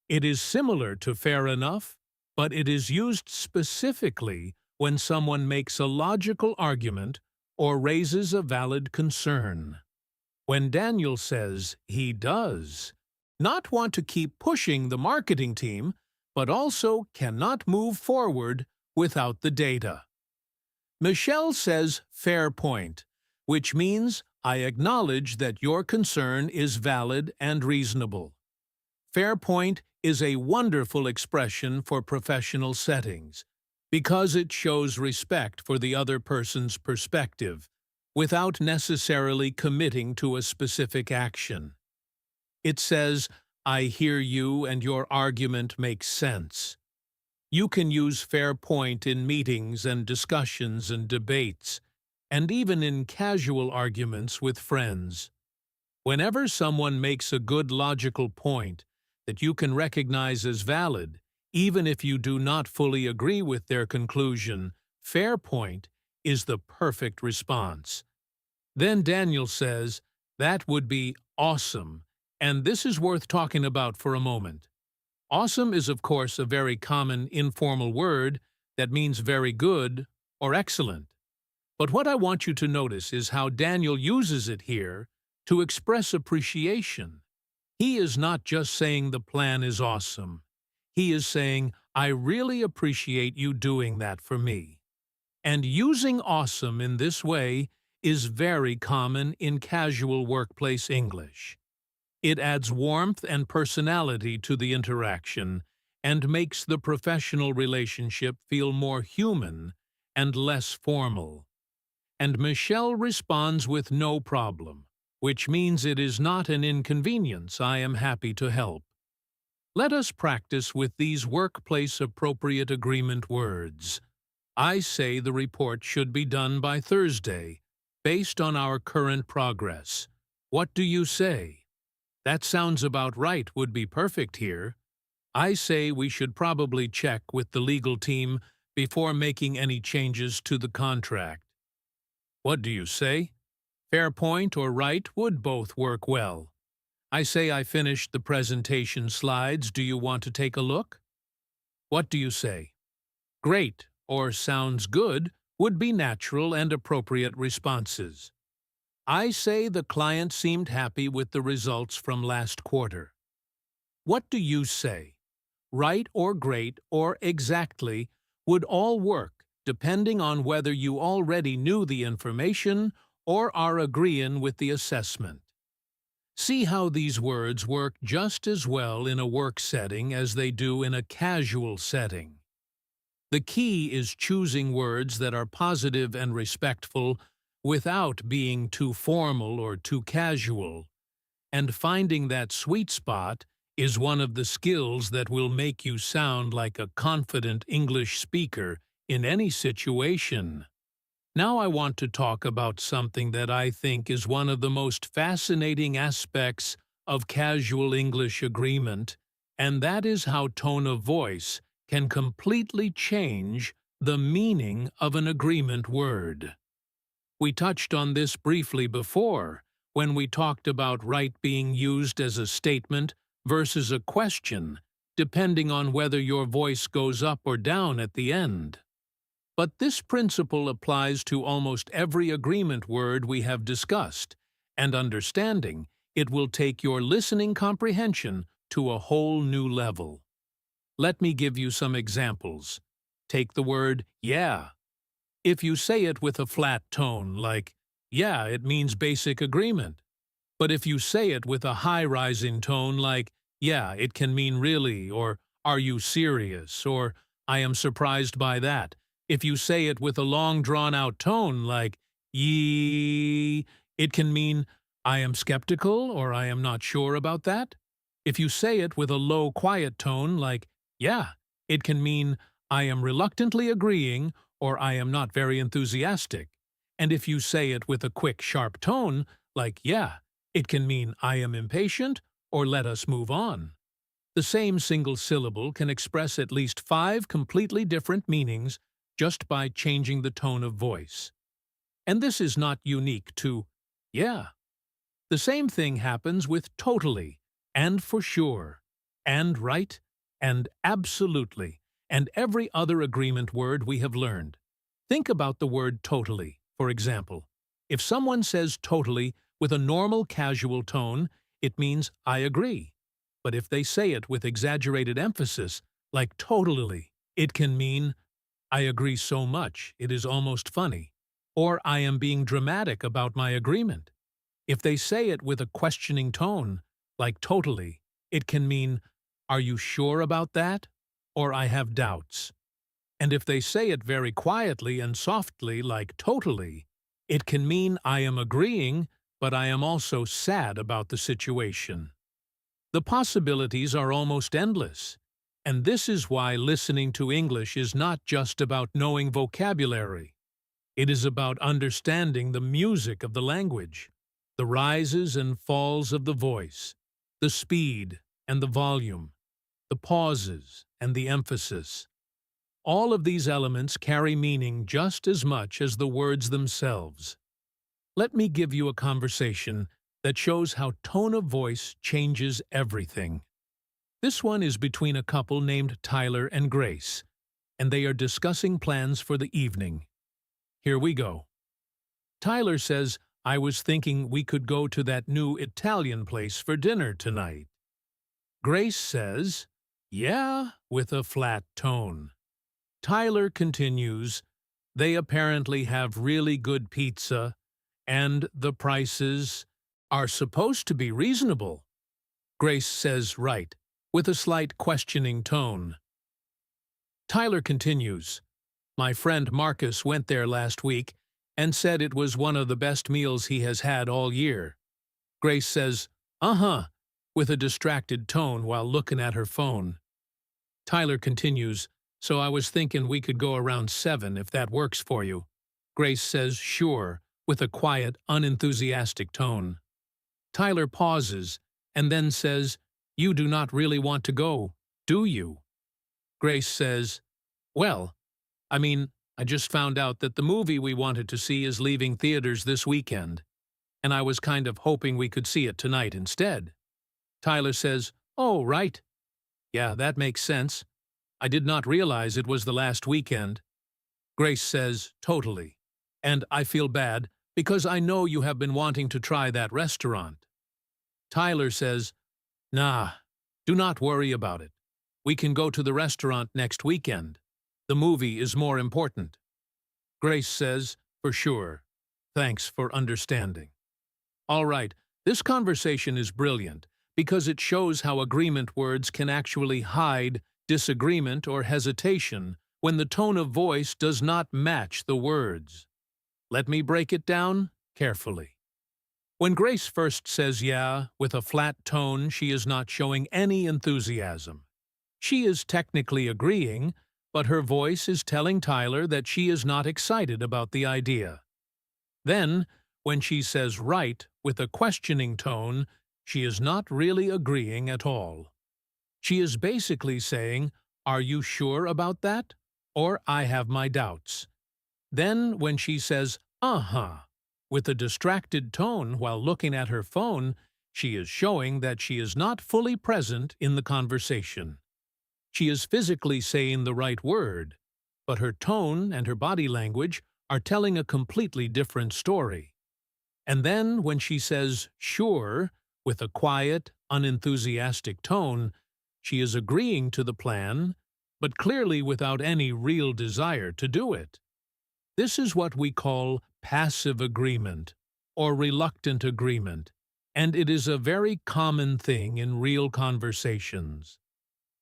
It is similar to fair enough, but it is used specifically when someone makes a logical argument or raises a valid concern. When Daniel says he does not want to keep pushing the marketing team, but also cannot move forward without the data. Michelle says fair point, which means I acknowledge that your concern is valid and reasonable. Fair point is a wonderful expression for professional settings because it shows respect for the other person's perspective without necessarily committing to a specific action. It says, I hear you and your argument makes sense. You can use fair point in meetings and discussions and debates, and even in casual arguments with friends. Whenever someone makes a good logical point that you can recognize as valid, even if you do not fully agree with their conclusion, fair point is the perfect response. Then Daniel says, that would be awesome, and this is worth talking about for a moment. Awesome is, of course, a very common informal word that means very good or excellent. But what I want you to notice is how Daniel uses it here to express appreciation. He is not just saying the plan is awesome. He is saying, I really appreciate you doing that for me. And using awesome in this way is very common in casual workplace English. It adds warmth and personality to the interaction and makes the professional relationship feel more human and less formal. And Michelle responds with no problem, which means it is not an inconvenience. I am happy to help. Let us practice with these workplace-appropriate agreement words. I say the report should be done by Thursday, based on our current progress. What do you say? That sounds about right would be perfect here. I say we should probably check with the legal team before making any changes to the contract. What do you say? Fair point or right would both work well. I say I finished the presentation slides. Do you want to take a look? What do you say? Great or sounds good would be natural and appropriate responses. I say the client seemed happy with the results from last quarter. What do you say? Right or great or exactly would all work depending on whether you already knew the information or are agreeing with the assessment. See how these words work just as well in a work setting as they do in a casual setting. The key is choosing words that are positive and respectful without being too formal or too casual, and finding that sweet spot is one of the skills that will make you sound like a confident English speaker in any situation. Now I want to talk about something that I think is one of the most fascinating aspects of casual English agreement, and that is how tone of voice can completely change the meaning of an agreement word. We touched on this briefly before, when we talked about right being used as a statement versus a question, depending on whether your voice goes up or down at the end. But this principle applies to almost every agreement word we have discussed, and understanding it will take your listening comprehension to a whole new level. Let me give you some examples. Take the word yeah. If you say it with a flat tone, like, yeah, it means basic agreement. But if you say it with a high-rising tone, like, yeah, it can mean really, or are you serious, or I am surprised by that. If you say it with a long, drawn-out tone, like, yee, it can mean I am skeptical, or I am not sure about that. If you say it with a low, quiet tone, like, yeah, it can mean I am reluctantly agreeing, or I am not very enthusiastic. And if you say it with a quick, sharp tone, like, yeah, it can mean I am impatient, or let us move on. The same single syllable can express at least 5 completely different meanings just by changing the tone of voice. And this is not unique to yeah. The same thing happens with totally, and for sure, and right, and absolutely, and every other agreement word we have learned. Think about the word totally, for example. If someone says totally with a normal casual tone, it means I agree. But if they say it with exaggerated emphasis, like totally, it can mean I agree so much, it is almost funny, or I am being dramatic about my agreement. If they say it with a questioning tone, like totally, it can mean, are you sure about that? Or I have doubts. And if they say it very quietly and softly, like totally, it can mean I am agreeing, but I am also sad about the situation. The possibilities are almost endless. And this is why listening to English is not just about knowing vocabulary. It is about understanding the music of the language, the rises and falls of the voice, the speed and the volume, the pauses and the emphasis. All of these elements carry meaning just as much as the words themselves. Let me give you a conversation that shows how tone of voice changes everything. This one is between a couple named Tyler and Grace, and they are discussing plans for the evening. Here we go. Tyler says, I was thinking we could go to that new Italian place for dinner tonight. Grace says, yeah, with a flat tone. Tyler continues, they apparently have really good pizza, and the prices are supposed to be reasonable. Grace says right, with a slight questioning tone. Tyler continues, my friend Marcus went there last week and said it was one of the best meals he has had all year. Grace says, uh-huh, with a distracted tone while looking at her phone. Tyler continues, so I was thinking we could go around 7 if that works for you. Grace says, sure, with a quiet, unenthusiastic tone. Tyler pauses and then says, you do not really want to go, do you? Grace says, well, I just found out that the movie we wanted to see is leaving theaters this weekend. and I was kind of hoping we could see it tonight instead. Tyler says, "Oh, right. Yeah, that makes sense. I did not realize it was the last weekend." Grace says, "Totally. And I feel bad because I know you have been wanting to try that restaurant." Tyler says, "Nah, do not worry about it. We can go to the restaurant next weekend. The movie is more important." Grace says, "For sure. Thanks for understanding." All right, this conversation is brilliant because it shows how agreement words can actually hide disagreement or hesitation when the tone of voice does not match the words. Let me break it down carefully. When Grace first says yeah with a flat tone, she is not showing any enthusiasm. She is technically agreeing, but her voice is telling Tyler that she is not excited about the idea. Then, when she says right with a questioning tone, she is not really agreeing at all. She is basically saying, "Are you sure about that?" or "I have my doubts." Then, when she says, "Uh-huh," with a distracted tone while looking at her phone, she is showing that she is not fully present in the conversation. She is physically saying the right word, but her tone and her body language are telling a completely different story. And then, when she says "sure" with a quiet, unenthusiastic tone, she is agreeing to the plan, but clearly without any real desire to do it. This is what we call passive agreement or reluctant agreement, and it is a very common thing in real conversations.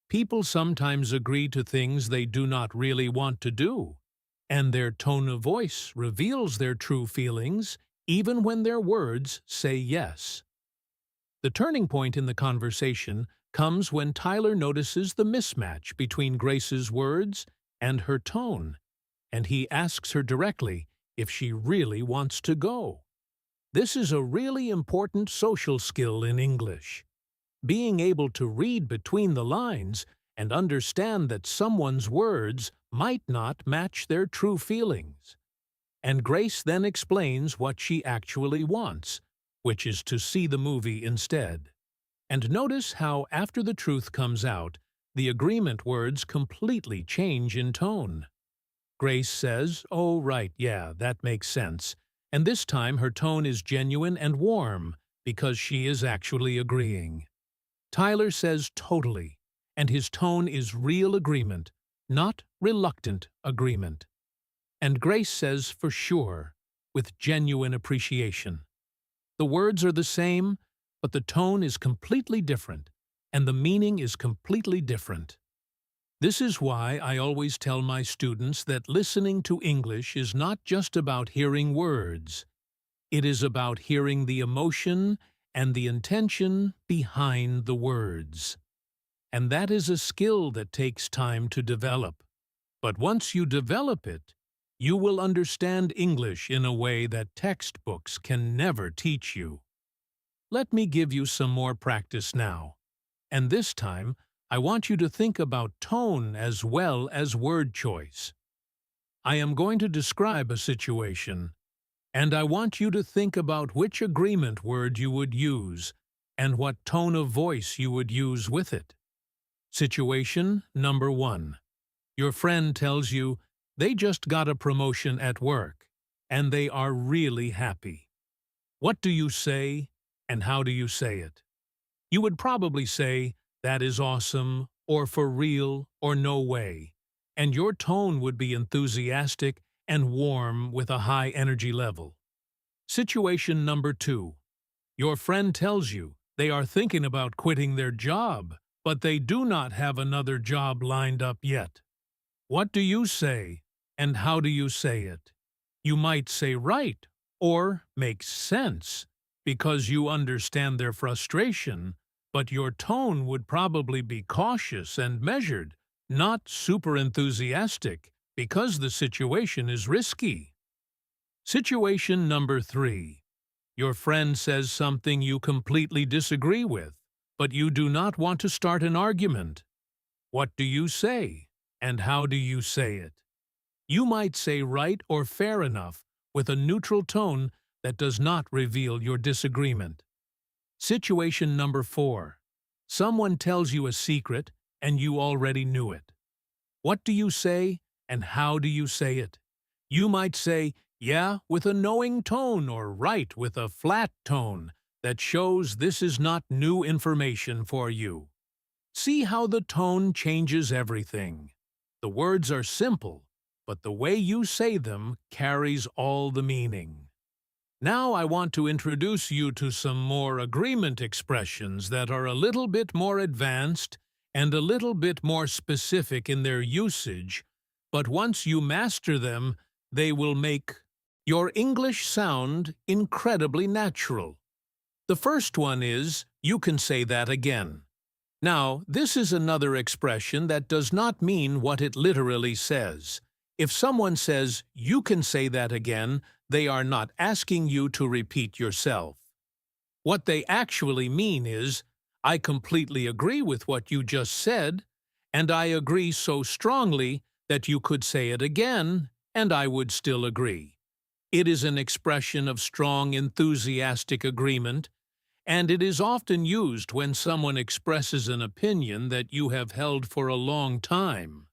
People sometimes agree to things they do not really want to do, and their tone of voice reveals their true feelings even when their words say yes. The turning point in the conversation comes when Tyler notices the mismatch between Grace's words and her tone, and he asks her directly if she really wants to go. This is a really important social skill in English. Being able to read between the lines and understand that someone's words might not match their true feelings. And Grace then explains what she actually wants, which is to see the movie instead. And notice how, after the truth comes out, the agreement words completely change in tone. Grace says, "Oh, right, yeah, that makes sense." And this time her tone is genuine and warm because she is actually agreeing. Tyler says "totally," and his tone is real agreement, not reluctant agreement. And Grace says "for sure," with genuine appreciation. The words are the same, but the tone is completely different, and the meaning is completely different. This is why I always tell my students that listening to English is not just about hearing words. It is about hearing the emotion and the intention behind the words. And that is a skill that takes time to develop. But once you develop it, you will understand English in a way that textbooks can never teach you. Let me give you some more practice now. And this time, I want you to think about tone as well as word choice. I am going to describe a situation, and I want you to think about which agreement word you would use and what tone of voice you would use with it. Situation number 1. Your friend tells you they just got a promotion at work, and they are really happy. What do you say, and how do you say it? You would probably say, "That is awesome," or "for real," or "no way," and your tone would be enthusiastic and warm with a high energy level. Situation number 2. Your friend tells you they are thinking about quitting their job, but they do not have another job lined up yet. What do you say, and how do you say it? You might say "right" or "makes sense," because you understand their frustration, but your tone would probably be cautious and measured, not super enthusiastic, because the situation is risky. Situation number 3. Your friend says something you completely disagree with, but you do not want to start an argument. What do you say, and how do you say it? You might say "right" or "fair enough" with a neutral tone, that does not reveal your disagreement. Situation number 4. Someone tells you a secret and you already knew it. What do you say and how do you say it? You might say, yeah, with a knowing tone, or right with a flat tone that shows this is not new information for you. See how the tone changes everything. The words are simple, but the way you say them carries all the meaning. Now I want to introduce you to some more agreement expressions that are a little bit more advanced and a little bit more specific in their usage, but once you master them, they will make your English sound incredibly natural. The first one is, you can say that again. Now, this is another expression that does not mean what it literally says. If someone says, you can say that again, they are not asking you to repeat yourself. What they actually mean is, I completely agree with what you just said, and I agree so strongly that you could say it again, and I would still agree. It is an expression of strong, enthusiastic agreement, and it is often used when someone expresses an opinion that you have held for a long time.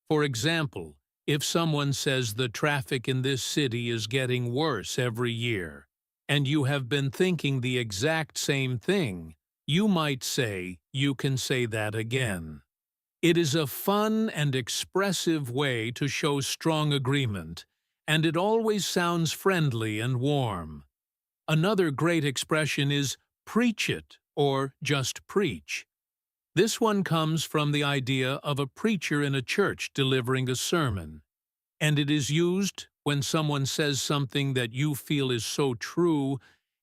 For example, if someone says the traffic in this city is getting worse every year, and you have been thinking the exact same thing, you might say, you can say that again. It is a fun and expressive way to show strong agreement, and it always sounds friendly and warm. Another great expression is preach it or just preach. This one comes from the idea of a preacher in a church delivering a sermon, and it is used when someone says something that you feel is so true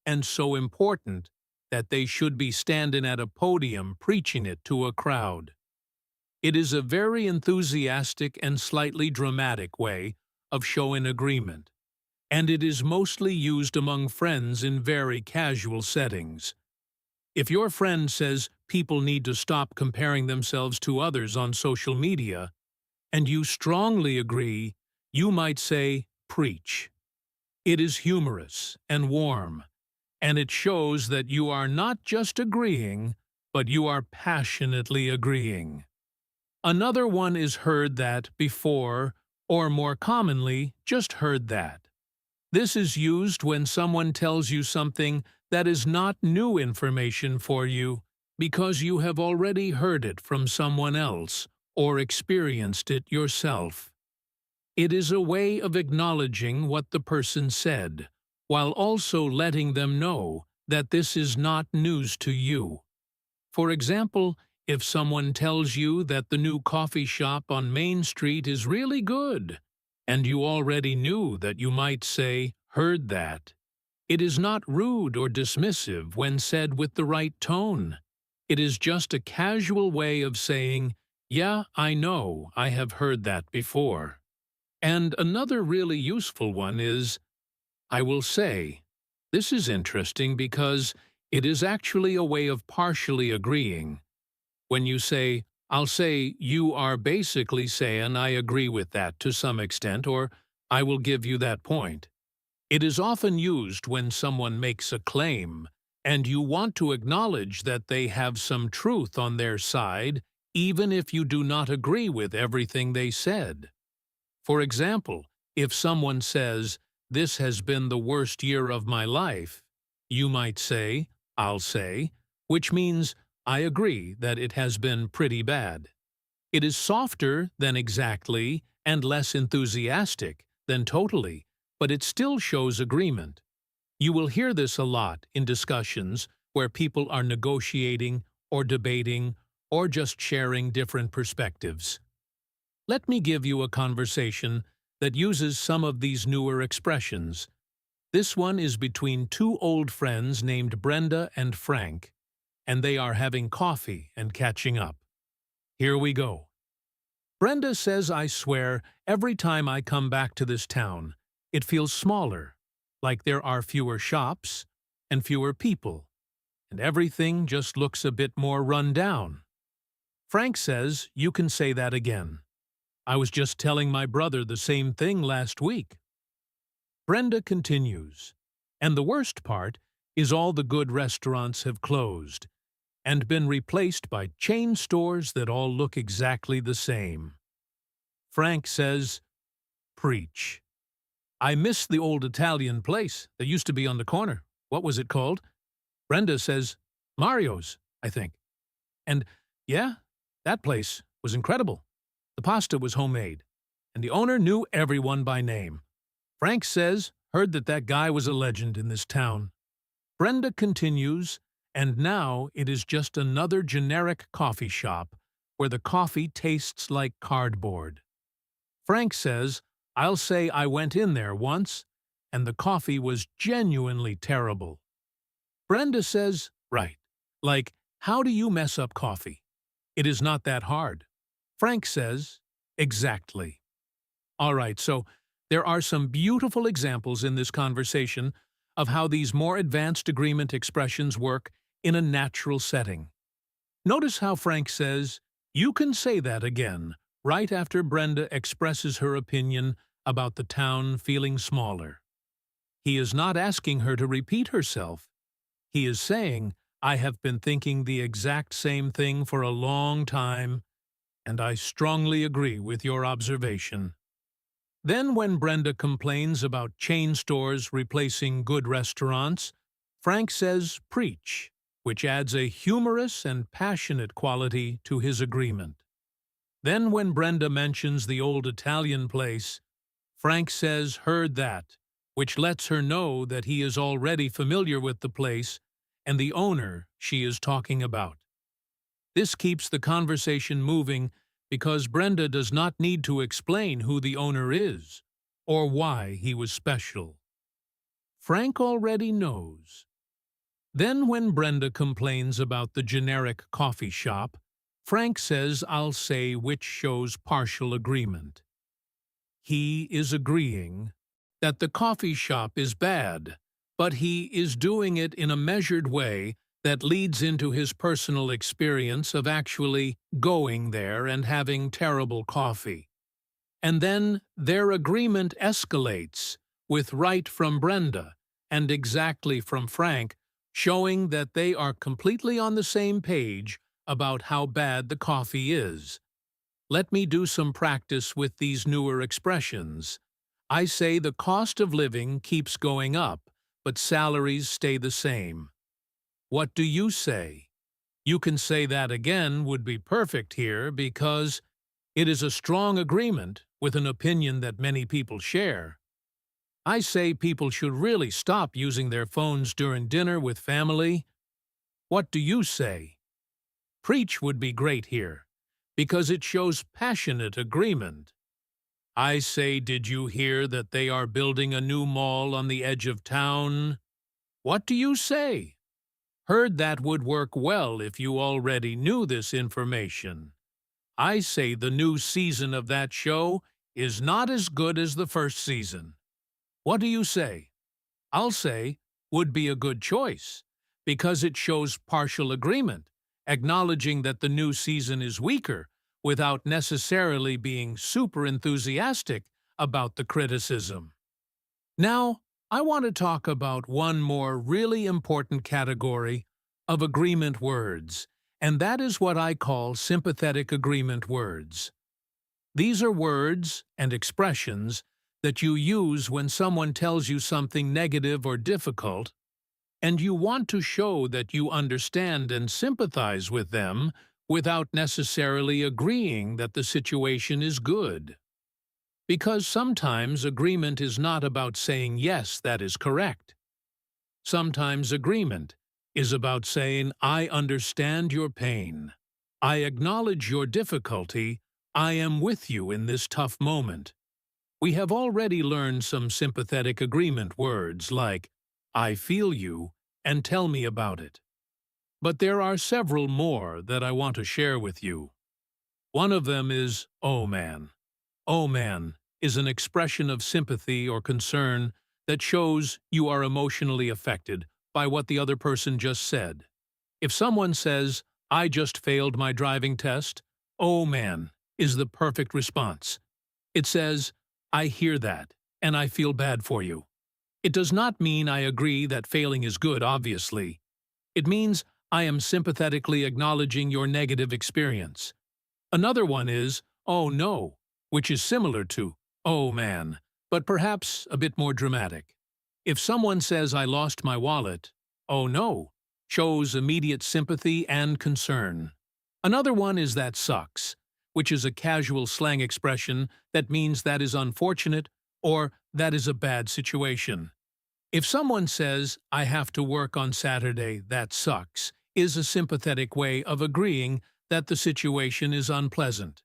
and so important that they should be standing at a podium preaching it to a crowd. It is a very enthusiastic and slightly dramatic way of showing agreement, and it is mostly used among friends in very casual settings. If your friend says people need to stop comparing themselves to others on social media, and you strongly agree, you might say, preach. It is humorous and warm, and it shows that you are not just agreeing, but you are passionately agreeing. Another one is heard that before, or more commonly, just heard that. This is used when someone tells you something that is not new information for you because you have already heard it from someone else or experienced it yourself. It is a way of acknowledging what the person said, while also letting them know that this is not news to you. For example, if someone tells you that the new coffee shop on Main Street is really good, and you already knew that, you might say, heard that. It is not rude or dismissive when said with the right tone. It is just a casual way of saying, yeah, I know, I have heard that before. And another really useful one is, I will say. This is interesting because it is actually a way of partially agreeing. When you say, I'll say, you are basically saying I agree with that to some extent, or I will give you that point. It is often used when someone makes a claim, and you want to acknowledge that they have some truth on their side, even if you do not agree with everything they said. For example, if someone says, this has been the worst year of my life, you might say, I'll say, which means, I agree that it has been pretty bad. It is softer than exactly and less enthusiastic than totally, but it still shows agreement. You will hear this a lot in discussions where people are negotiating or debating or just sharing different perspectives. Let me give you a conversation that uses some of these newer expressions. This one is between two old friends named Brenda and Frank, and they are having coffee and catching up. Here we go. Brenda says, I swear, every time I come back to this town, it feels smaller, like there are fewer shops and fewer people, and everything just looks a bit more run down. Frank says, you can say that again. I was just telling my brother the same thing last week. Brenda continues, And the worst part is all the good restaurants have closed and been replaced by chain stores that all look exactly the same. Frank says, "Preach. I miss the old Italian place that used to be on the corner. What was it called?" Brenda says, "Mario's, I think." And yeah, that place was incredible. The pasta was homemade, and the owner knew everyone by name. Frank says, "Heard that guy was a legend in this town." Brenda continues, "And now it is just another generic coffee shop where the coffee tastes like cardboard." Frank says, "I'll say I went in there once, and the coffee was genuinely terrible." Brenda says, "Right. Like, how do you mess up coffee? It is not that hard." Frank says, "Exactly." All right, so there are some beautiful examples in this conversation of how these more advanced agreement expressions work in a natural setting. Notice how Frank says, "You can say that again," right after Brenda expresses her opinion about the town feeling smaller. He is not asking her to repeat herself. He is saying, "I have been thinking the exact same thing for a long time, and I strongly agree with your observation." Then when Brenda complains about chain stores replacing good restaurants, Frank says, "Preach," which adds a humorous and passionate quality to his agreement. Then when Brenda mentions the old Italian place, Frank says, "Heard that," which lets her know that he is already familiar with the place and the owner she is talking about. This keeps the conversation moving because Brenda does not need to explain who the owner is or why he was special. Frank already knows. Then when Brenda complains about the generic coffee shop, Frank says, "I'll say," which shows partial agreement. He is agreeing that the coffee shop is bad, but he is doing it in a measured way that leads into his personal experience of actually going there and having terrible coffee. And then their agreement escalates, with right from Brenda and exactly from Frank, showing that they are completely on the same page about how bad the coffee is. Let me do some practice with these newer expressions. I say the cost of living keeps going up, but salaries stay the same. What do you say? You can say that again would be perfect here because it is a strong agreement with an opinion that many people share. I say people should really stop using their phones during dinner with family. What do you say? Preach would be great here because it shows passionate agreement. I say, did you hear that they are building a new mall on the edge of town? What do you say? Heard that would work well if you already knew this information. I say the new season of that show is not as good as the first season. What do you say? I'll say, would be a good choice, because it shows partial agreement, acknowledging that the new season is weaker without necessarily being super enthusiastic about the criticism. Now, I want to talk about one more really important category of agreement words, and that is what I call sympathetic agreement words. These are words and expressions that you use when someone tells you something negative or difficult, and you want to show that you understand and sympathize with them without necessarily agreeing that the situation is good. Because sometimes agreement is not about saying, "Yes, that is correct." Sometimes agreement is about saying, "I understand your pain. I acknowledge your difficulty. I am with you in this tough moment." We have already learned some sympathetic agreement words like, "I feel you," and "tell me about it." But there are several more that I want to share with you. One of them is, "Oh man." "Oh man" is an expression of sympathy or concern that shows you are emotionally affected by what the other person just said. If someone says, "I just failed my driving test," "Oh man" is the perfect response. It says, "I hear that, and I feel bad for you." It does not mean I agree that failing is good, obviously. It means I am sympathetically acknowledging your negative experience. Another one is, oh no, which is similar to, oh man, but perhaps a bit more dramatic. If someone says I lost my wallet, oh no, shows immediate sympathy and concern. Another one is that sucks, which is a casual slang expression that means that is unfortunate or that is a bad situation. If someone says, I have to work on Saturday, that sucks, is a sympathetic way of agreeing that the situation is unpleasant.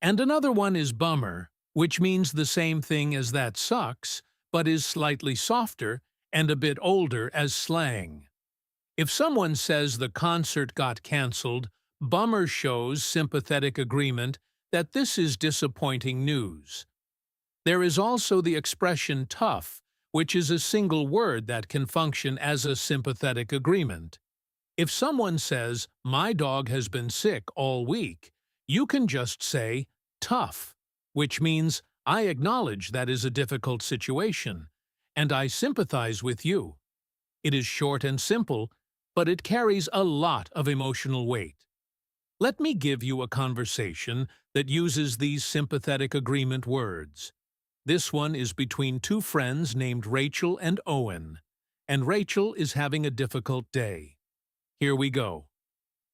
And another one is bummer, which means the same thing as that sucks, but is slightly softer and a bit older as slang. If someone says the concert got cancelled, bummer shows sympathetic agreement that this is disappointing news. There is also the expression tough, which is a single word that can function as a sympathetic agreement. If someone says, my dog has been sick all week, you can just say, tough, which means I acknowledge that is a difficult situation, and I sympathize with you. It is short and simple, but it carries a lot of emotional weight. Let me give you a conversation that uses these sympathetic agreement words. This one is between two friends named Rachel and Owen, and Rachel is having a difficult day. Here we go.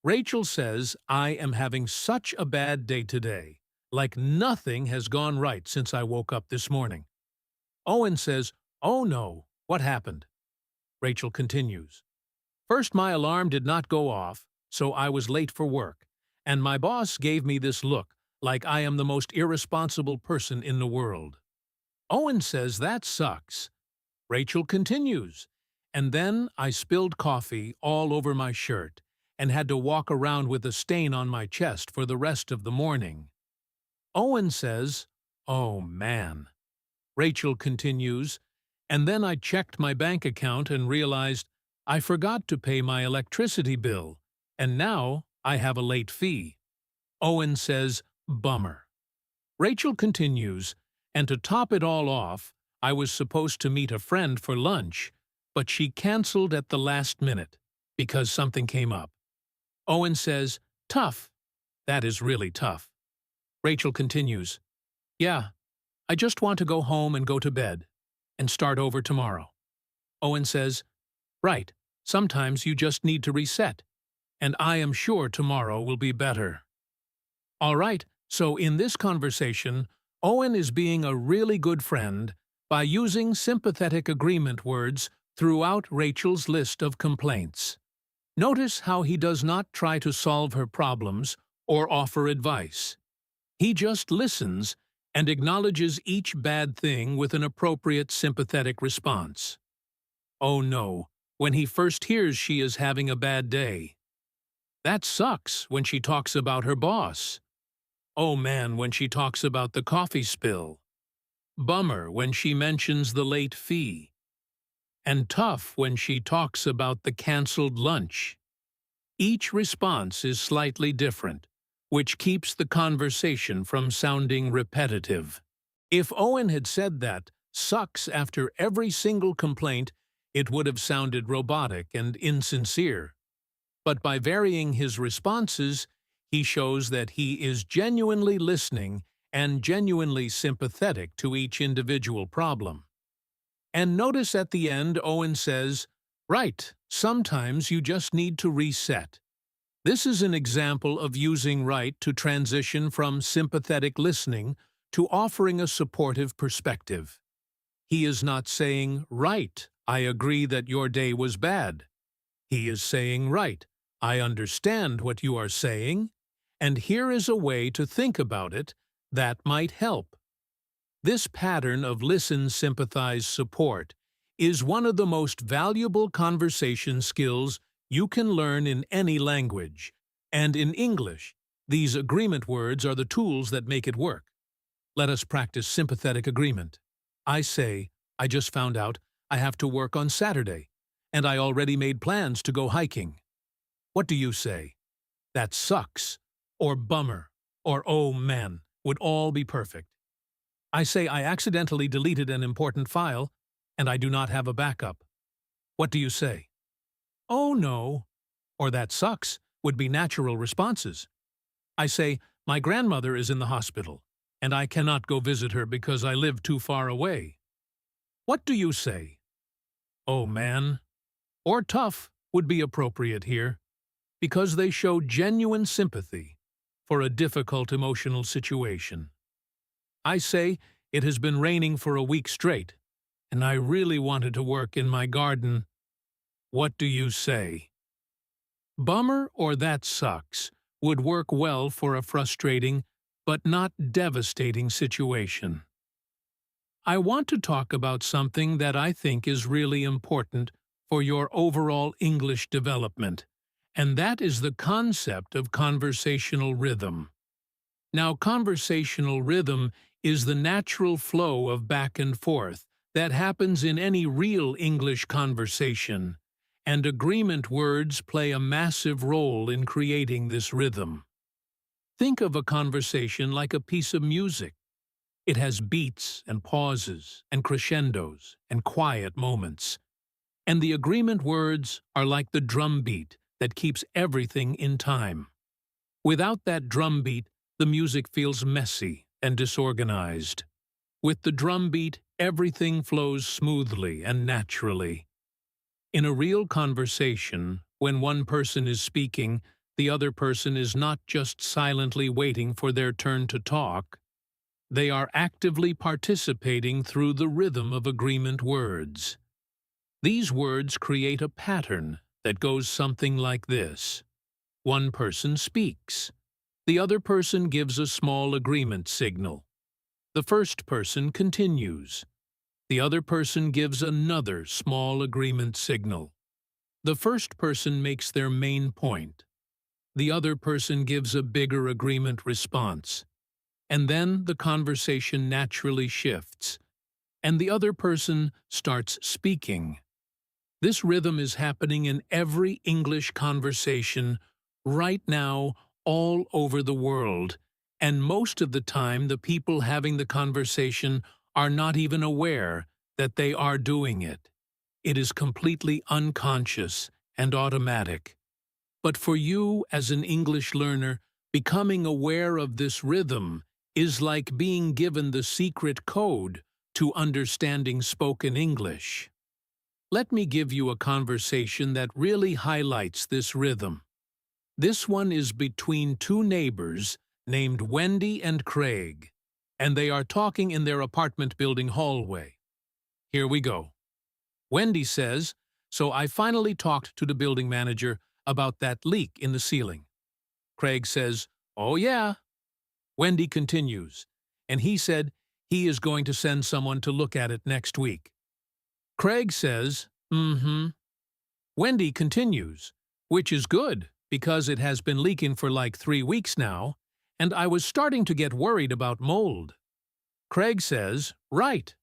Rachel says, I am having such a bad day today, like nothing has gone right since I woke up this morning. Owen says, oh no, what happened? Rachel continues, first my alarm did not go off, so I was late for work, and my boss gave me this look, like I am the most irresponsible person in the world. Owen says that sucks. Rachel continues, and then I spilled coffee all over my shirt and had to walk around with a stain on my chest for the rest of the morning. Owen says, oh man. Rachel continues, and then I checked my bank account and realized I forgot to pay my electricity bill, and now I have a late fee. Owen says, bummer. Rachel continues, and to top it all off, I was supposed to meet a friend for lunch, but she canceled at the last minute because something came up. Owen says, tough. That is really tough. Rachel continues, yeah, I just want to go home and go to bed and start over tomorrow. Owen says, right, sometimes you just need to reset, and I am sure tomorrow will be better. All right, so in this conversation, Owen is being a really good friend by using sympathetic agreement words throughout Rachel's list of complaints. Notice how he does not try to solve her problems or offer advice. He just listens and acknowledges each bad thing with an appropriate sympathetic response. Oh no, when he first hears she is having a bad day. That sucks when she talks about her boss. Oh man, when she talks about the coffee spill. Bummer when she mentions the late fee. And tough when she talks about the canceled lunch. Each response is slightly different, which keeps the conversation from sounding repetitive. If Owen had said that sucks after every single complaint, it would have sounded robotic and insincere. But by varying his responses, he shows that he is genuinely listening and genuinely sympathetic to each individual problem. And notice at the end Owen says, right, sometimes you just need to reset. This is an example of using right to transition from sympathetic listening to offering a supportive perspective. He is not saying, right, I agree that your day was bad. He is saying, right, I understand what you are saying, and here is a way to think about it that might help. This pattern of listen, sympathize, support is one of the most valuable conversation skills you can learn in any language, and in English, these agreement words are the tools that make it work. Let us practice sympathetic agreement. I say, I just found out I have to work on Saturday, and I already made plans to go hiking. What do you say? That sucks, or bummer, or oh man, would all be perfect. I say I accidentally deleted an important file, and I do not have a backup. What do you say? Oh no, or that sucks, would be natural responses. I say, my grandmother is in the hospital, and I cannot go visit her because I live too far away. What do you say? Oh man, or tough would be appropriate here, because they show genuine sympathy for a difficult emotional situation. I say, it has been raining for a week straight, and I really wanted to work in my garden. What do you say? Bummer or that sucks would work well for a frustrating but not devastating situation. I want to talk about something that I think is really important for your overall English development, and that is the concept of conversational rhythm. Now, conversational rhythm is the natural flow of back and forth that happens in any real English conversation, and agreement words play a massive role in creating this rhythm. Think of a conversation like a piece of music. It has beats and pauses and crescendos and quiet moments. And the agreement words are like the drum beat that keeps everything in time. Without that drum beat, the music feels messy and disorganized. With the drum beat, everything flows smoothly and naturally. In a real conversation, when one person is speaking, the other person is not just silently waiting for their turn to talk. They are actively participating through the rhythm of agreement words. These words create a pattern that goes something like this. One person speaks. The other person gives a small agreement signal. The first person continues. The other person gives another small agreement signal. The first person makes their main point. The other person gives a bigger agreement response. And then the conversation naturally shifts, and the other person starts speaking. This rhythm is happening in every English conversation right now all over the world, and most of the time the people having the conversation are not even aware that they are doing it. It is completely unconscious and automatic. But for you as an English learner, becoming aware of this rhythm is like being given the secret code to understanding spoken English. Let me give you a conversation that really highlights this rhythm. This one is between two neighbors named Wendy and Craig, and they are talking in their apartment building hallway. Here we go. Wendy says, "So I finally talked to the building manager about that leak in the ceiling." Craig says, "Oh yeah." Wendy continues, "And he said he is going to send someone to look at it next week." Craig says, "Mm-hmm." Wendy continues, "Which is good, because it has been leaking for like 3 weeks now, and I was starting to get worried about mold." Craig says, "Right."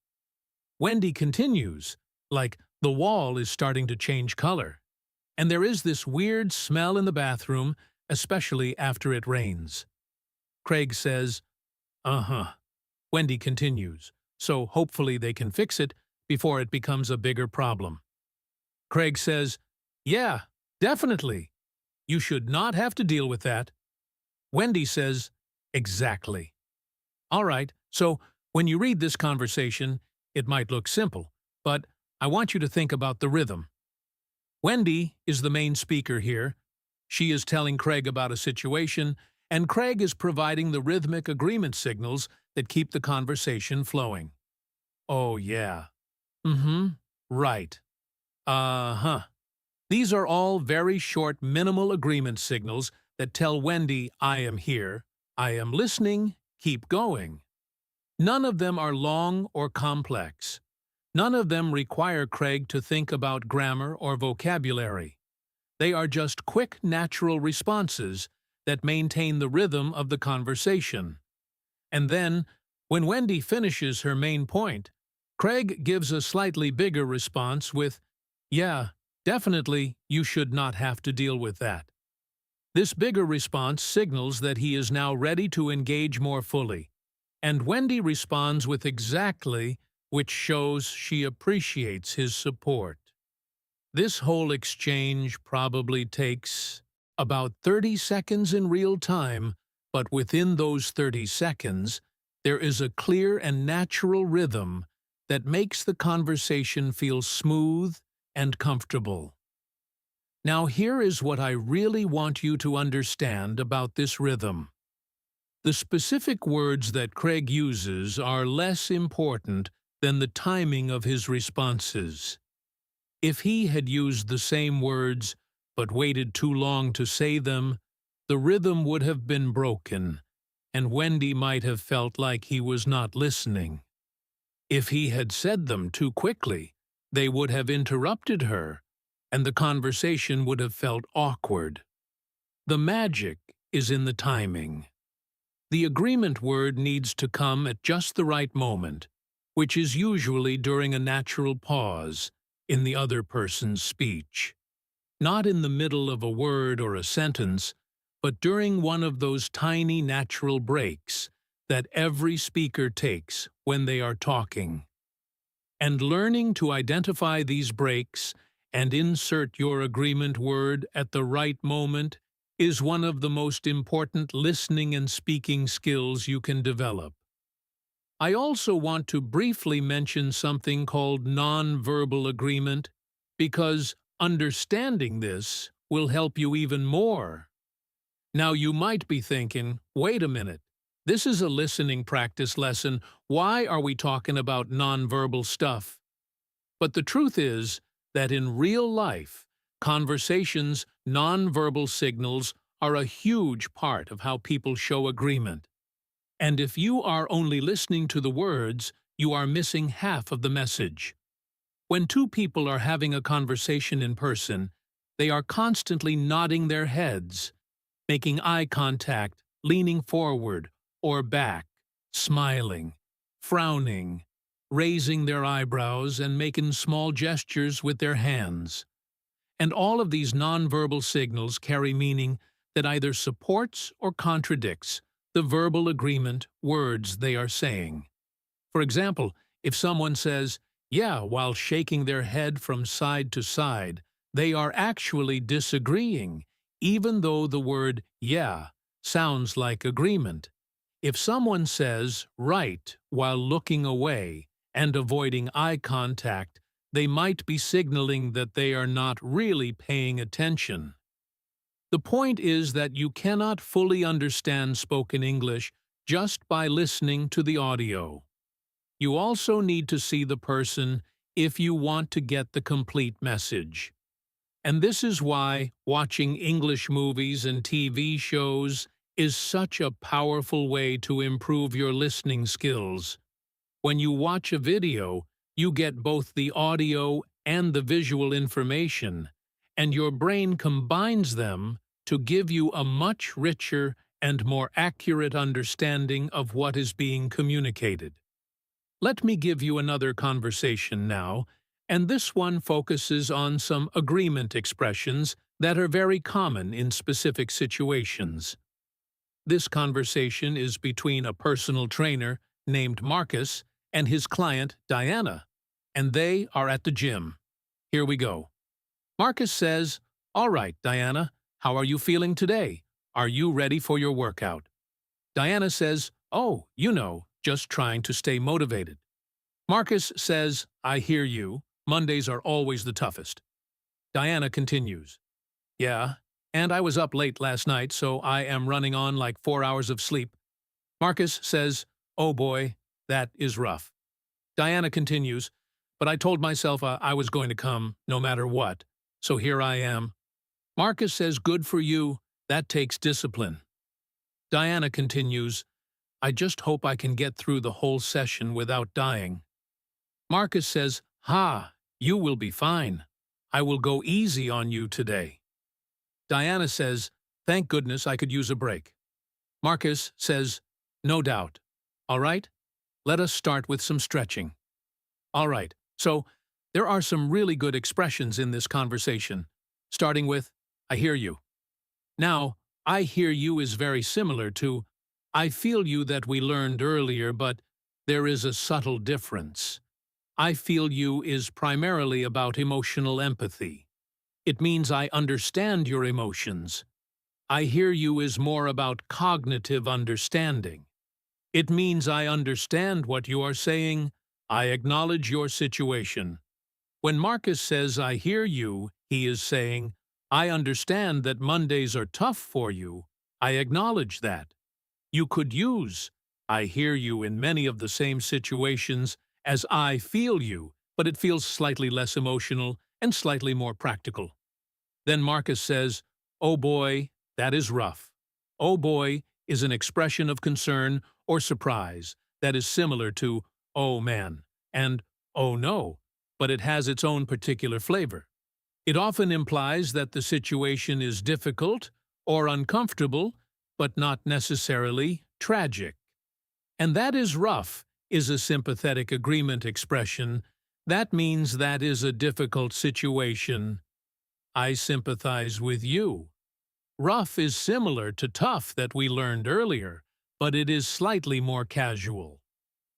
Wendy continues, like the wall is starting to change color, and there is this weird smell in the bathroom, especially after it rains. Craig says, "Uh-huh." Wendy continues, "So hopefully they can fix it before it becomes a bigger problem." Craig says, "Yeah, definitely. You should not have to deal with that." Wendy says, "Exactly." All right, so when you read this conversation, it might look simple, but I want you to think about the rhythm. Wendy is the main speaker here. She is telling Craig about a situation, and Craig is providing the rhythmic agreement signals that keep the conversation flowing. Oh, yeah. Mm-hmm. Right. Uh-huh. These are all very short, minimal agreement signals that tell Wendy, "I am here, I am listening, keep going." None of them are long or complex. None of them require Craig to think about grammar or vocabulary. They are just quick, natural responses that maintain the rhythm of the conversation. And then, when Wendy finishes her main point, Craig gives a slightly bigger response with, "Yeah, definitely, you should not have to deal with that." This bigger response signals that he is now ready to engage more fully, and Wendy responds with exactly which shows she appreciates his support. This whole exchange probably takes about 30 seconds in real time, but within those 30 seconds, there is a clear and natural rhythm that makes the conversation feel smooth and comfortable. Now here is what I really want you to understand about this rhythm. The specific words that Craig uses are less important than the timing of his responses. If he had used the same words but waited too long to say them, the rhythm would have been broken, and Wendy might have felt like he was not listening. If he had said them too quickly, they would have interrupted her, and the conversation would have felt awkward. The magic is in the timing. The agreement word needs to come at just the right moment, which is usually during a natural pause in the other person's speech. Not in the middle of a word or a sentence, but during one of those tiny natural breaks that every speaker takes when they are talking. And learning to identify these breaks and insert your agreement word at the right moment is one of the most important listening and speaking skills you can develop. I also want to briefly mention something called non-verbal agreement, because understanding this will help you even more. Now you might be thinking, wait a minute, this is a listening practice lesson, why are we talking about non-verbal stuff? But the truth is that in real life, conversations, non-verbal signals are a huge part of how people show agreement. And if you are only listening to the words, you are missing half of the message. When two people are having a conversation in person, they are constantly nodding their heads, making eye contact, leaning forward or back, smiling, frowning, raising their eyebrows and making small gestures with their hands. And all of these nonverbal signals carry meaning that either supports or contradicts the verbal agreement words they are saying. For example, if someone says, "yeah," while shaking their head from side to side, they are actually disagreeing, even though the word "yeah" sounds like agreement. If someone says "right" while looking away and avoiding eye contact, they might be signaling that they are not really paying attention. The point is that you cannot fully understand spoken English just by listening to the audio. You also need to see the person if you want to get the complete message. And this is why watching English movies and TV shows is such a powerful way to improve your listening skills. When you watch a video, you get both the audio and the visual information, and your brain combines them to give you a much richer and more accurate understanding of what is being communicated. Let me give you another conversation now, and this one focuses on some agreement expressions that are very common in specific situations. This conversation is between a personal trainer named Marcus and his client, Diana, and they are at the gym. Here we go. Marcus says, "All right, Diana, how are you feeling today? Are you ready for your workout?" Diana says, "Oh, just trying to stay motivated." Marcus says, "I hear you. Mondays are always the toughest." Diana continues, "Yeah, and I was up late last night, so I am running on like 4 hours of sleep." Marcus says, "Oh boy, that is rough." Diana continues, "But I told myself I was going to come no matter what, so here I am." Marcus says, "Good for you. That takes discipline." Diana continues, "I just hope I can get through the whole session without dying." Marcus says, "Ha, you will be fine. I will go easy on you today." Diana says, "Thank goodness I could use a break." Marcus says, "No doubt. All right, let us start with some stretching." All right, so there are some really good expressions in this conversation, starting with, "I hear you." Now, "I hear you" is very similar to "I feel you" that we learned earlier, but there is a subtle difference. I feel you is primarily about emotional empathy. It means I understand your emotions. I hear you is more about cognitive understanding. It means I understand what you are saying. I acknowledge your situation. When Marcus says I hear you, he is saying, I understand that Mondays are tough for you. I acknowledge that. You could use I hear you in many of the same situations as I feel you, but it feels slightly less emotional and slightly more practical. Then Marcus says, oh boy, that is rough. Oh boy is an expression of concern or surprise that is similar to oh man and oh no, but it has its own particular flavor. It often implies that the situation is difficult or uncomfortable, but not necessarily tragic. And that is rough is a sympathetic agreement expression. That means that is a difficult situation. I sympathize with you. Rough is similar to tough that we learned earlier, but it is slightly more casual.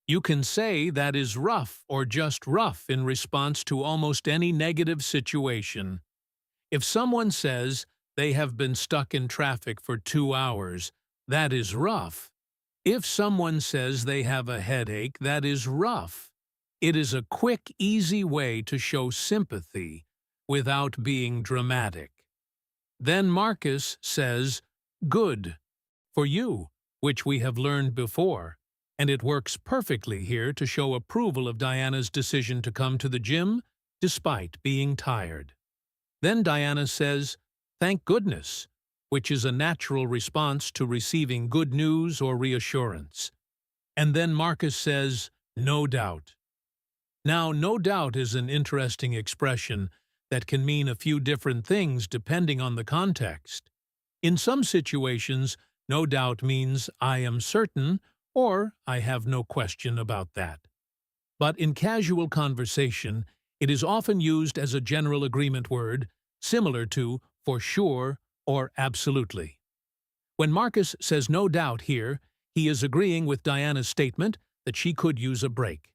You can say that is rough or just rough in response to almost any negative situation. If someone says they have been stuck in traffic for 2 hours, that is rough. If someone says they have a headache, that is rough. It is a quick, easy way to show sympathy without being dramatic. Then Marcus says, good, for you, which we have learned before, and it works perfectly here to show approval of Diana's decision to come to the gym despite being tired. Then Diana says, thank goodness, which is a natural response to receiving good news or reassurance. And then Marcus says, no doubt. Now, no doubt is an interesting expression that can mean a few different things depending on the context. In some situations, no doubt means I am certain or I have no question about that. But in casual conversation, it is often used as a general agreement word, similar to for sure or absolutely. When Marcus says no doubt here, he is agreeing with Diana's statement that she could use a break.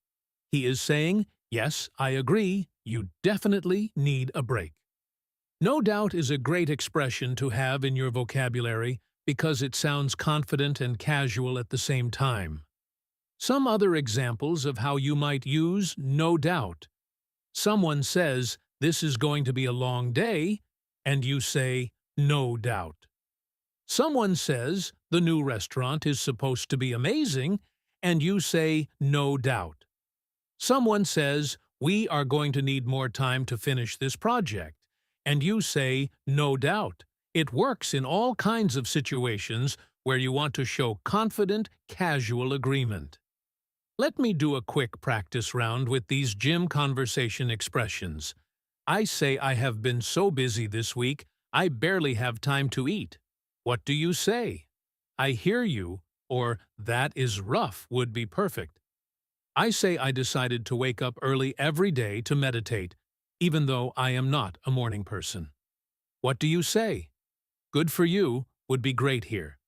He is saying, yes, I agree, you definitely need a break. No doubt is a great expression to have in your vocabulary because it sounds confident and casual at the same time. Some other examples of how you might use no doubt. Someone says, this is going to be a long day, and you say, no doubt. Someone says, the new restaurant is supposed to be amazing, and you say, no doubt. Someone says, we are going to need more time to finish this project, and you say, no doubt. It works in all kinds of situations where you want to show confident, casual agreement. Let me do a quick practice round with these gym conversation expressions. I say I have been so busy this week, I barely have time to eat. What do you say? I hear you, or that is rough would be perfect. I say I decided to wake up early every day to meditate, even though I am not a morning person. What do you say? Good for you would be great here.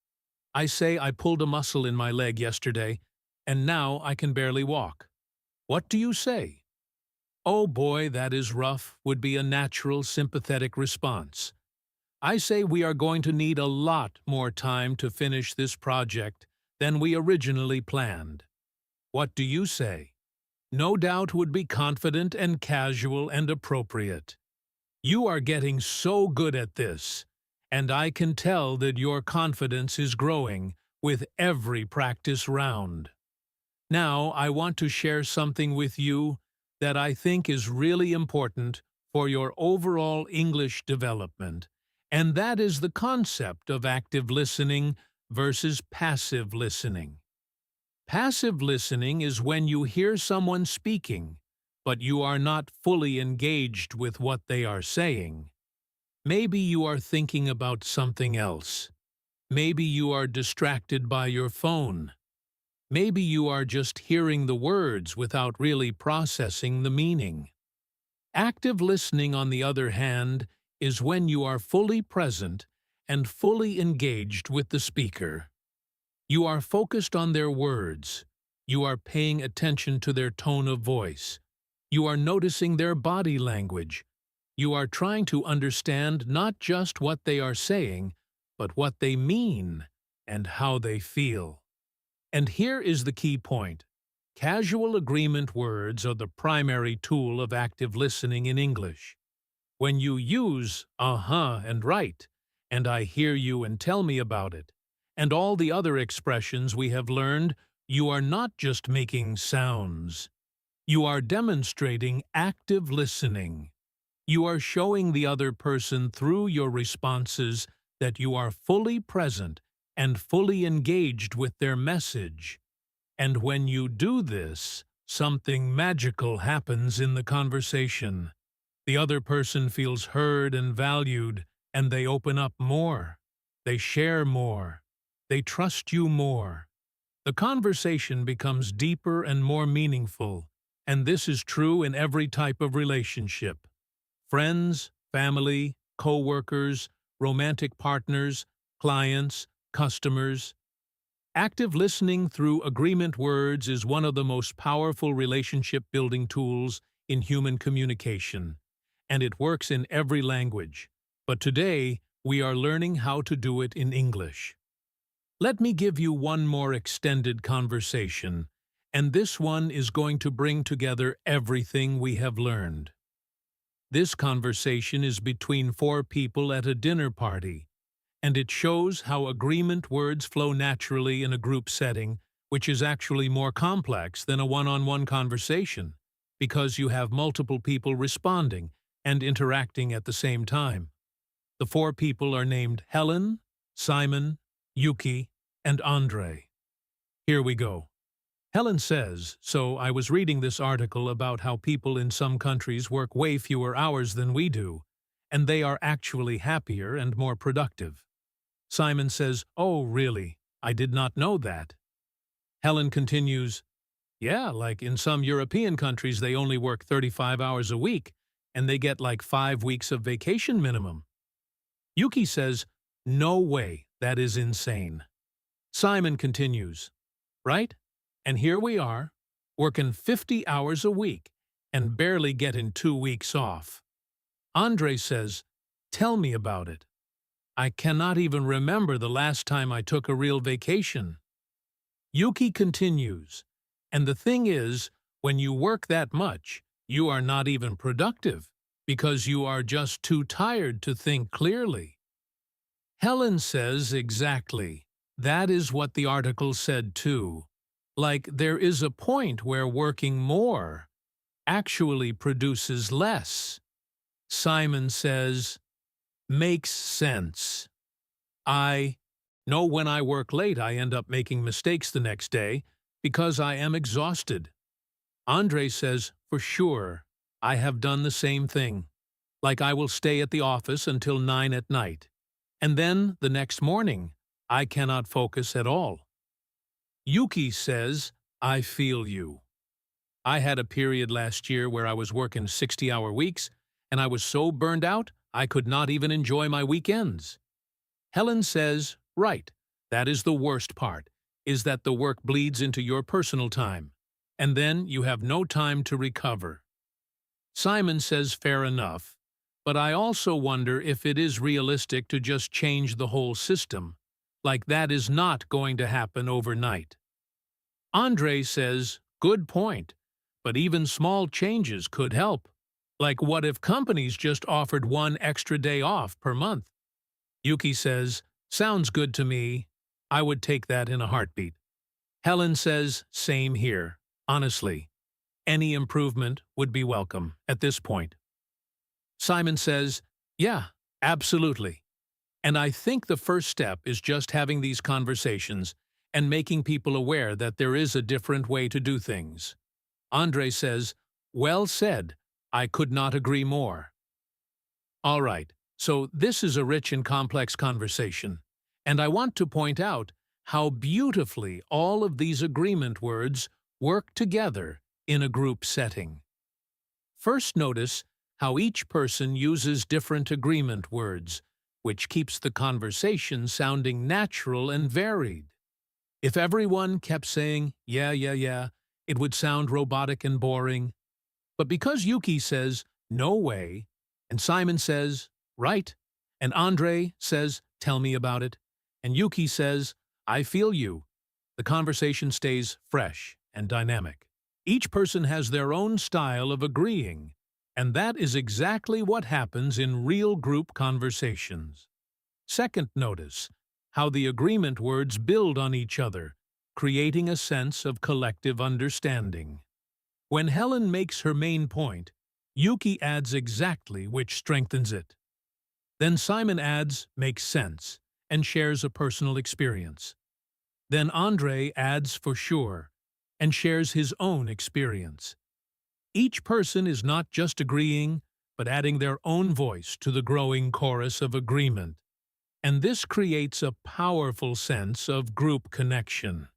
I say I pulled a muscle in my leg yesterday, and now I can barely walk. What do you say? Oh boy, that is rough would be a natural, sympathetic response. I say we are going to need a lot more time to finish this project than we originally planned. What do you say? No doubt would be confident and casual and appropriate. You are getting so good at this, and I can tell that your confidence is growing with every practice round. Now, I want to share something with you that I think is really important for your overall English development, and that is the concept of active listening versus passive listening. Passive listening is when you hear someone speaking, but you are not fully engaged with what they are saying. Maybe you are thinking about something else. Maybe you are distracted by your phone. Maybe you are just hearing the words without really processing the meaning. Active listening, on the other hand, is when you are fully present and fully engaged with the speaker. You are focused on their words. You are paying attention to their tone of voice. You are noticing their body language. You are trying to understand not just what they are saying, but what they mean and how they feel. And here is the key point. Casual agreement words are the primary tool of active listening in English. When you use uh-huh and right, and I hear you and tell me about it, and all the other expressions we have learned, you are not just making sounds. You are demonstrating active listening. You are showing the other person through your responses that you are fully present and fully engaged with their message. And when you do this, something magical happens in the conversation. The other person feels heard and valued, and they open up more. They share more. They trust you more. The conversation becomes deeper and more meaningful, and this is true in every type of relationship. Friends, family, co-workers, romantic partners, clients, customers. Active listening through agreement words is one of the most powerful relationship-building tools in human communication, and it works in every language. But today, we are learning how to do it in English. Let me give you one more extended conversation, and this one is going to bring together everything we have learned. This conversation is between four people at a dinner party, and it shows how agreement words flow naturally in a group setting, which is actually more complex than a one-on-one conversation, because you have multiple people responding and interacting at the same time. The four people are named Helen, Simon, Yuki, and Andre. Here we go. Helen says, so I was reading this article about how people in some countries work way fewer hours than we do, and they are actually happier and more productive. Simon says, oh, really? I did not know that. Helen continues, yeah, like in some European countries they only work 35 hours a week, and they get like 5 weeks of vacation minimum. Yuki says, no way, that is insane. Simon continues, right? And here we are, working 50 hours a week and barely getting 2 weeks off. Andre says, tell me about it. I cannot even remember the last time I took a real vacation. Yuki continues, and the thing is, when you work that much, you are not even productive because you are just too tired to think clearly. Helen says exactly. That is what the article said too. Like, there is a point where working more actually produces less. Simon says, makes sense. I know when I work late I end up making mistakes the next day because I am exhausted. Andre says, for sure, I have done the same thing. Like I will stay at the office until 9 at night. And then, the next morning, I cannot focus at all. Yuki says, I feel you. I had a period last year where I was working 60-hour weeks, and I was so burned out, I could not even enjoy my weekends. Helen says, right, that is the worst part, is that the work bleeds into your personal time, and then you have no time to recover. Simon says, fair enough, but I also wonder if it is realistic to just change the whole system. Like that is not going to happen overnight. Andre says, good point, but even small changes could help. Like what if companies just offered 1 extra day off per month? Yuki says, sounds good to me. I would take that in a heartbeat. Helen says, same here. Honestly, any improvement would be welcome at this point. Simon says, yeah, absolutely. And I think the first step is just having these conversations and making people aware that there is a different way to do things. Andre says, well said. I could not agree more. All right, so this is a rich and complex conversation, and I want to point out how beautifully all of these agreement words work together in a group setting. First, notice how each person uses different agreement words, which keeps the conversation sounding natural and varied. If everyone kept saying, yeah, it would sound robotic and boring. But because Yuki says, "No way," and Simon says, "Right," and Andre says, "Tell me about it," and Yuki says, "I feel you," the conversation stays fresh and dynamic. Each person has their own style of agreeing, and that is exactly what happens in real group conversations. Second, notice how the agreement words build on each other, creating a sense of collective understanding. When Helen makes her main point, Yuki adds exactly, which strengthens it. Then Simon adds "makes sense" and shares a personal experience. Then Andre adds "for sure" and shares his own experience. Each person is not just agreeing, but adding their own voice to the growing chorus of agreement. And this creates a powerful sense of group connection.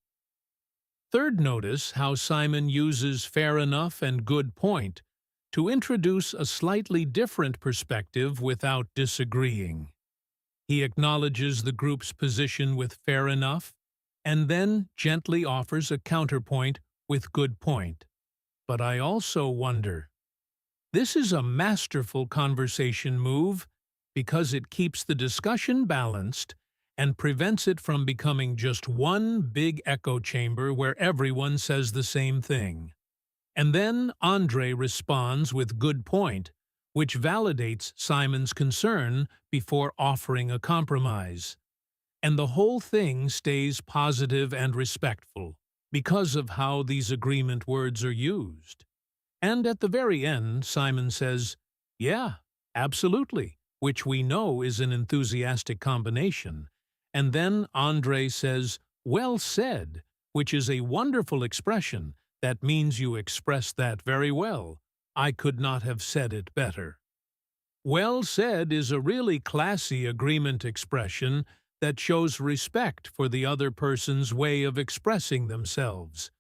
Third, notice how Simon uses "fair enough" and "good point" to introduce a slightly different perspective without disagreeing. He acknowledges the group's position with "fair enough" and then gently offers a counterpoint with "good point." But I also wonder, this is a masterful conversation move because it keeps the discussion balanced and prevents it from becoming just one big echo chamber where everyone says the same thing. And then Andre responds with "good point," which validates Simon's concern before offering a compromise. And the whole thing stays positive and respectful because of how these agreement words are used. And at the very end, Simon says, "Yeah, absolutely," which we know is an enthusiastic combination. And then Andre says, "Well said," which is a wonderful expression that means you expressed that very well. I could not have said it better. "Well said" is a really classy agreement expression that shows respect for the other person's way of expressing themselves.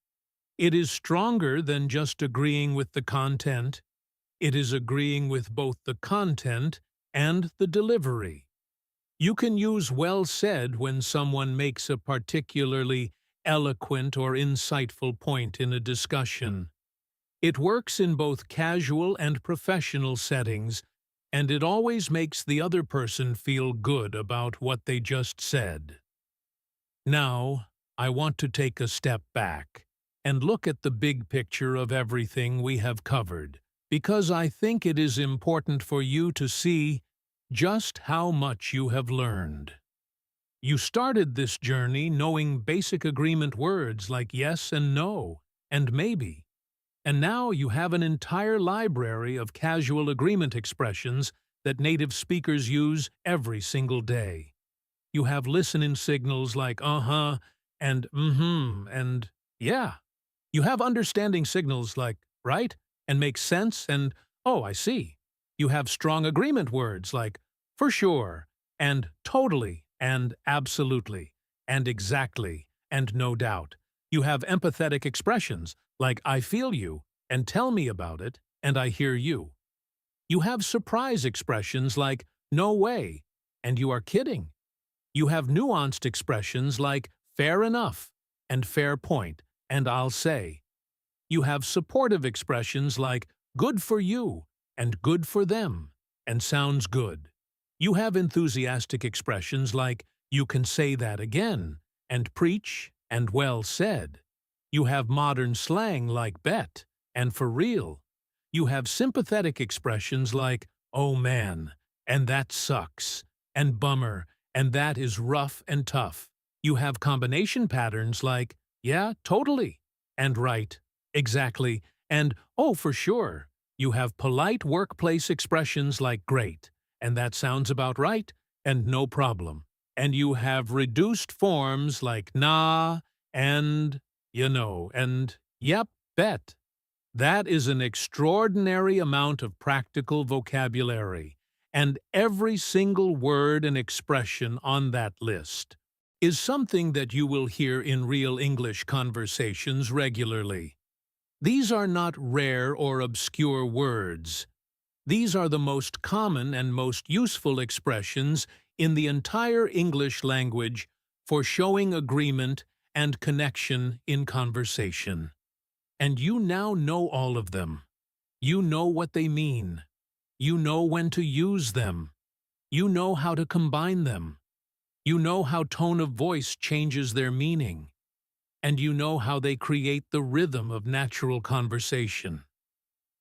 It is stronger than just agreeing with the content. It is agreeing with both the content and the delivery. You can use "well said" when someone makes a particularly eloquent or insightful point in a discussion. It works in both casual and professional settings, and it always makes the other person feel good about what they just said. Now, I want to take a step back and look at the big picture of everything we have covered, because I think it is important for you to see just how much you have learned. You started this journey knowing basic agreement words like yes and no and maybe, and now you have an entire library of casual agreement expressions that native speakers use every single day. You have listening signals like "uh-huh" and "mm-hmm" and "yeah." You have understanding signals like "right" and "makes sense" and "oh, I see." You have strong agreement words like "for sure" and "totally" and "absolutely" and "exactly" and "no doubt." You have empathetic expressions like "I feel you" and "tell me about it" and "I hear you." You have surprise expressions like "no way" and "you are kidding." You have nuanced expressions like "fair enough" and "fair point" and "I'll say." You have supportive expressions like "good for you" and "good for them" and "sounds good." You have enthusiastic expressions like "you can say that again" and "preach" and "well said." You have modern slang like "bet" and "for real." You have sympathetic expressions like "oh man" and "that sucks" and "bummer" and "that is rough and tough." You have combination patterns like "yeah, totally" and "right, exactly" and "oh, for sure." You have polite workplace expressions like "great" and "that sounds about right" and "no problem." And you have reduced forms like "nah" and "you know" and "yep, bet." That is an extraordinary amount of practical vocabulary, and every single word and expression on that list is something that you will hear in real English conversations regularly. These are not rare or obscure words. These are the most common and most useful expressions in the entire English language for showing agreement and connection in conversation. And you now know all of them. You know what they mean. You know when to use them. You know how to combine them. You know how tone of voice changes their meaning. And you know how they create the rhythm of natural conversation.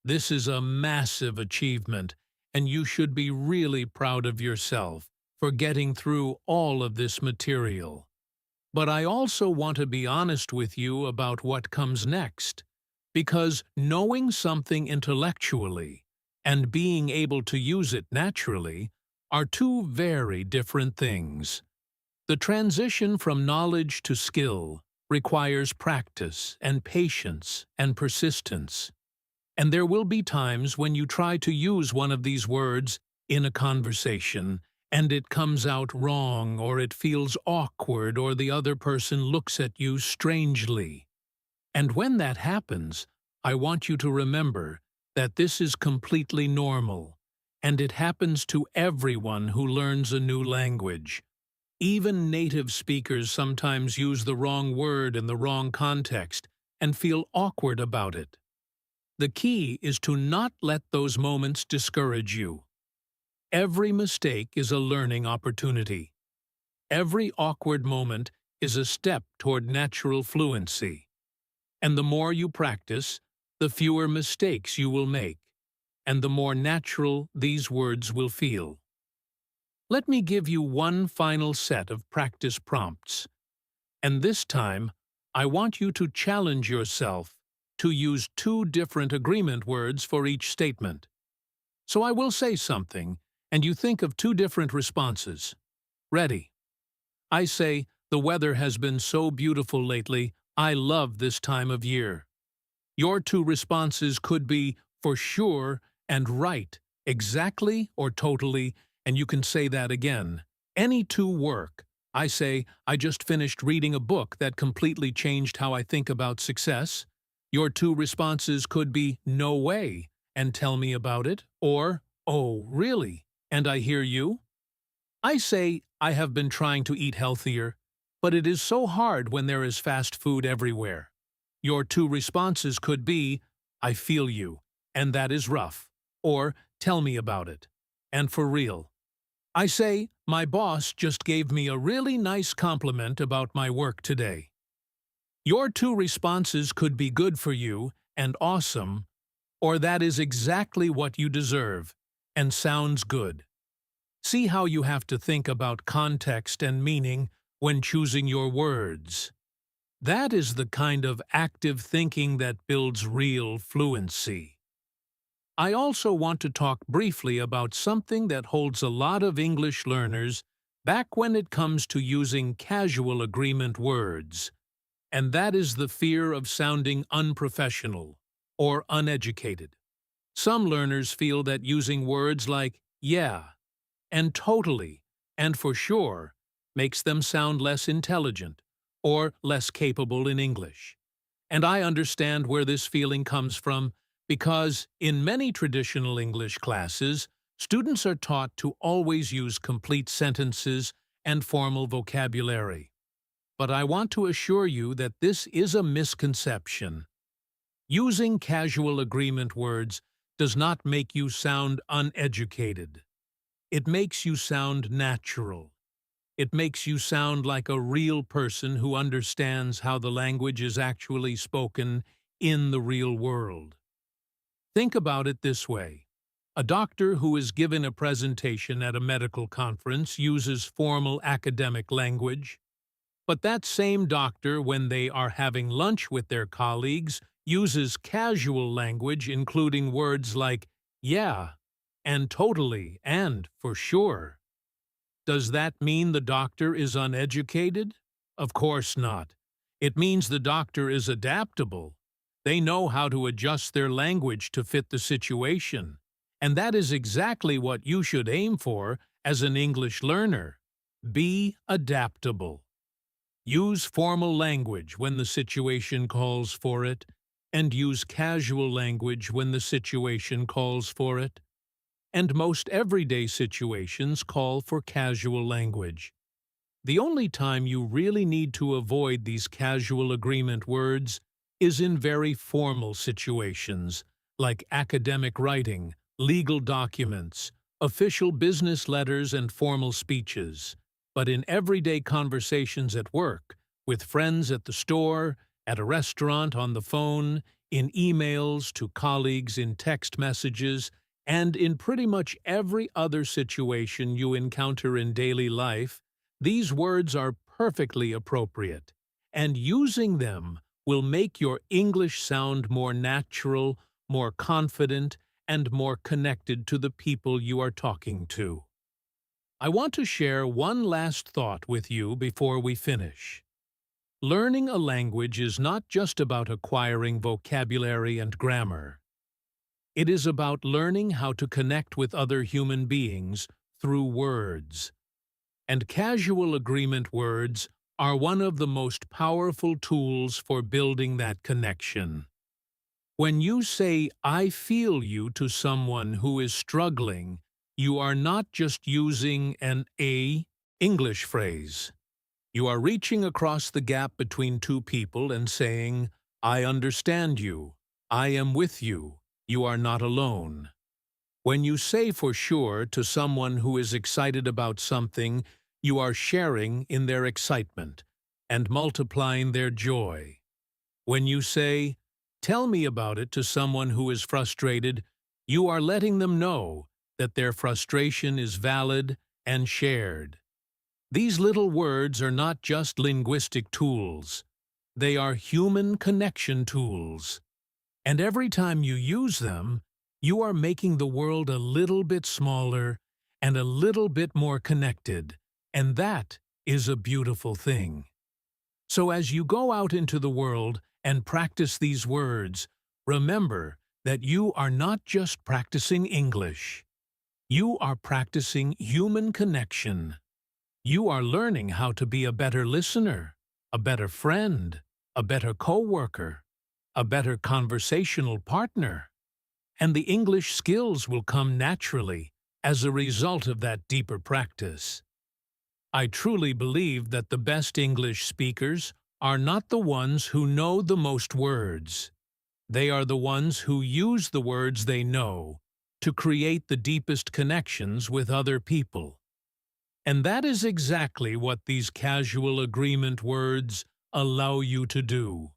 This is a massive achievement, and you should be really proud of yourself for getting through all of this material. But I also want to be honest with you about what comes next, because knowing something intellectually and being able to use it naturally are two very different things. The transition from knowledge to skill requires practice and patience and persistence. And there will be times when you try to use one of these words in a conversation and it comes out wrong, or it feels awkward, or the other person looks at you strangely. And when that happens, I want you to remember that this is completely normal, and it happens to everyone who learns a new language. Even native speakers sometimes use the wrong word in the wrong context and feel awkward about it. The key is to not let those moments discourage you. Every mistake is a learning opportunity. Every awkward moment is a step toward natural fluency. And the more you practice, the fewer mistakes you will make, and the more natural these words will feel. Let me give you one final set of practice prompts. And this time, I want you to challenge yourself to use two different agreement words for each statement. So I will say something, and you think of two different responses. Ready? I say, the weather has been so beautiful lately, I love this time of year. Your two responses could be for sure and right, exactly or totally, and you can say that again. Any two work. I say, I just finished reading a book that completely changed how I think about success. Your two responses could be no way, and tell me about it, or oh, really, and I hear you. I say, I have been trying to eat healthier, but it is so hard when there is fast food everywhere. Your two responses could be, I feel you, and that is rough, or tell me about it, and for real. I say, my boss just gave me a really nice compliment about my work today. Your two responses could be good for you and awesome, or that is exactly what you deserve and sounds good. See how you have to think about context and meaning when choosing your words. That is the kind of active thinking that builds real fluency. I also want to talk briefly about something that holds a lot of English learners back when it comes to using casual agreement words, and that is the fear of sounding unprofessional or uneducated. Some learners feel that using words like yeah and totally and for sure makes them sound less intelligent or less capable in English. And I understand where this feeling comes from, because in many traditional English classes, students are taught to always use complete sentences and formal vocabulary. But I want to assure you that this is a misconception. Using casual agreement words does not make you sound uneducated. It makes you sound natural. It makes you sound like a real person who understands how the language is actually spoken in the real world. Think about it this way. A doctor who is given a presentation at a medical conference uses formal academic language, but that same doctor, when they are having lunch with their colleagues, uses casual language including words like yeah, and totally, and for sure. Does that mean the doctor is uneducated? Of course not. It means the doctor is adaptable. They know how to adjust their language to fit the situation. And that is exactly what you should aim for as an English learner. Be adaptable. Use formal language when the situation calls for it, and use casual language when the situation calls for it. And most everyday situations call for casual language. The only time you really need to avoid these casual agreement words is in very formal situations, like academic writing, legal documents, official business letters, and formal speeches, but in everyday conversations at work, with friends at the store, at a restaurant, on the phone, in emails, to colleagues, in text messages, and in pretty much every other situation you encounter in daily life, these words are perfectly appropriate, and using them will make your English sound more natural, more confident, and more connected to the people you are talking to. I want to share one last thought with you before we finish. Learning a language is not just about acquiring vocabulary and grammar. It is about learning how to connect with other human beings through words. And casual agreement words are one of the most powerful tools for building that connection. When you say, "I feel you" to someone who is struggling, you are not just using an English phrase. You are reaching across the gap between two people and saying, "I understand you. I am with you. You are not alone." When you say "for sure" to someone who is excited about something, you are sharing in their excitement and multiplying their joy. When you say "tell me about it" to someone who is frustrated, you are letting them know that their frustration is valid and shared. These little words are not just linguistic tools. They are human connection tools. And every time you use them, you are making the world a little bit smaller and a little bit more connected, and that is a beautiful thing. So as you go out into the world and practice these words, remember that you are not just practicing English. You are practicing human connection. You are learning how to be a better listener, a better friend, a better coworker, a better conversational partner. And the English skills will come naturally as a result of that deeper practice. I truly believe that the best English speakers are not the ones who know the most words. They are the ones who use the words they know to create the deepest connections with other people. And that is exactly what these casual agreement words allow you to do.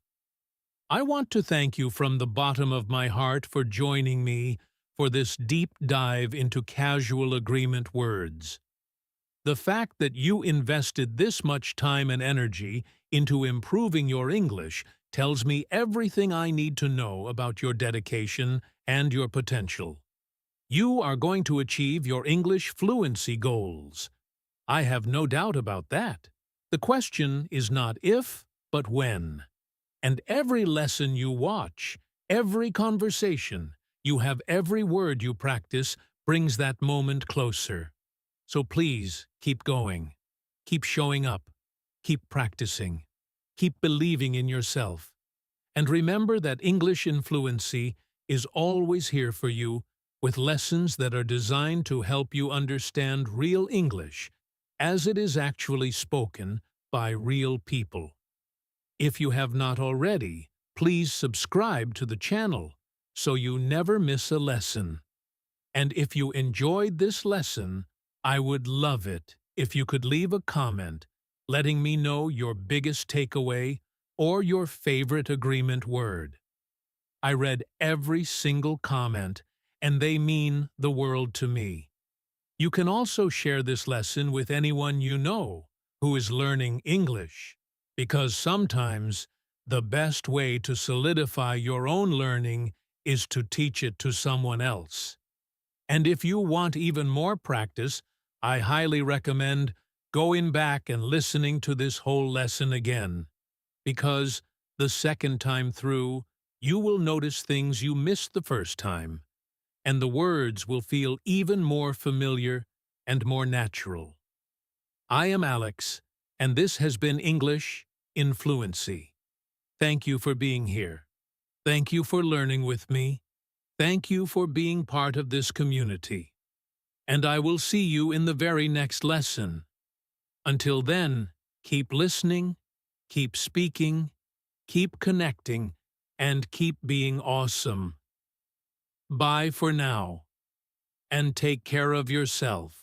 I want to thank you from the bottom of my heart for joining me for this deep dive into casual agreement words. The fact that you invested this much time and energy into improving your English tells me everything I need to know about your dedication and your potential. You are going to achieve your English fluency goals. I have no doubt about that. The question is not if, but when. And every lesson you watch, every conversation, you have every word you practice brings that moment closer. So please, keep going. Keep showing up. Keep practicing. Keep believing in yourself. And remember that English in Fluency is always here for you with lessons that are designed to help you understand real English as it is actually spoken by real people. If you have not already, please subscribe to the channel so you never miss a lesson. And if you enjoyed this lesson, I would love it if you could leave a comment letting me know your biggest takeaway or your favorite agreement word. I read every single comment, and they mean the world to me. You can also share this lesson with anyone you know who is learning English, because sometimes the best way to solidify your own learning is to teach it to someone else. And if you want even more practice, I highly recommend going back and listening to this whole lesson again, because the second time through, you will notice things you missed the first time, and the words will feel even more familiar and more natural. I am Alex, and this has been English in Fluency. Thank you for being here. Thank you for learning with me. Thank you for being part of this community. And I will see you in the very next lesson. Until then, keep listening, keep speaking, keep connecting, and keep being awesome. Bye for now, and take care of yourself.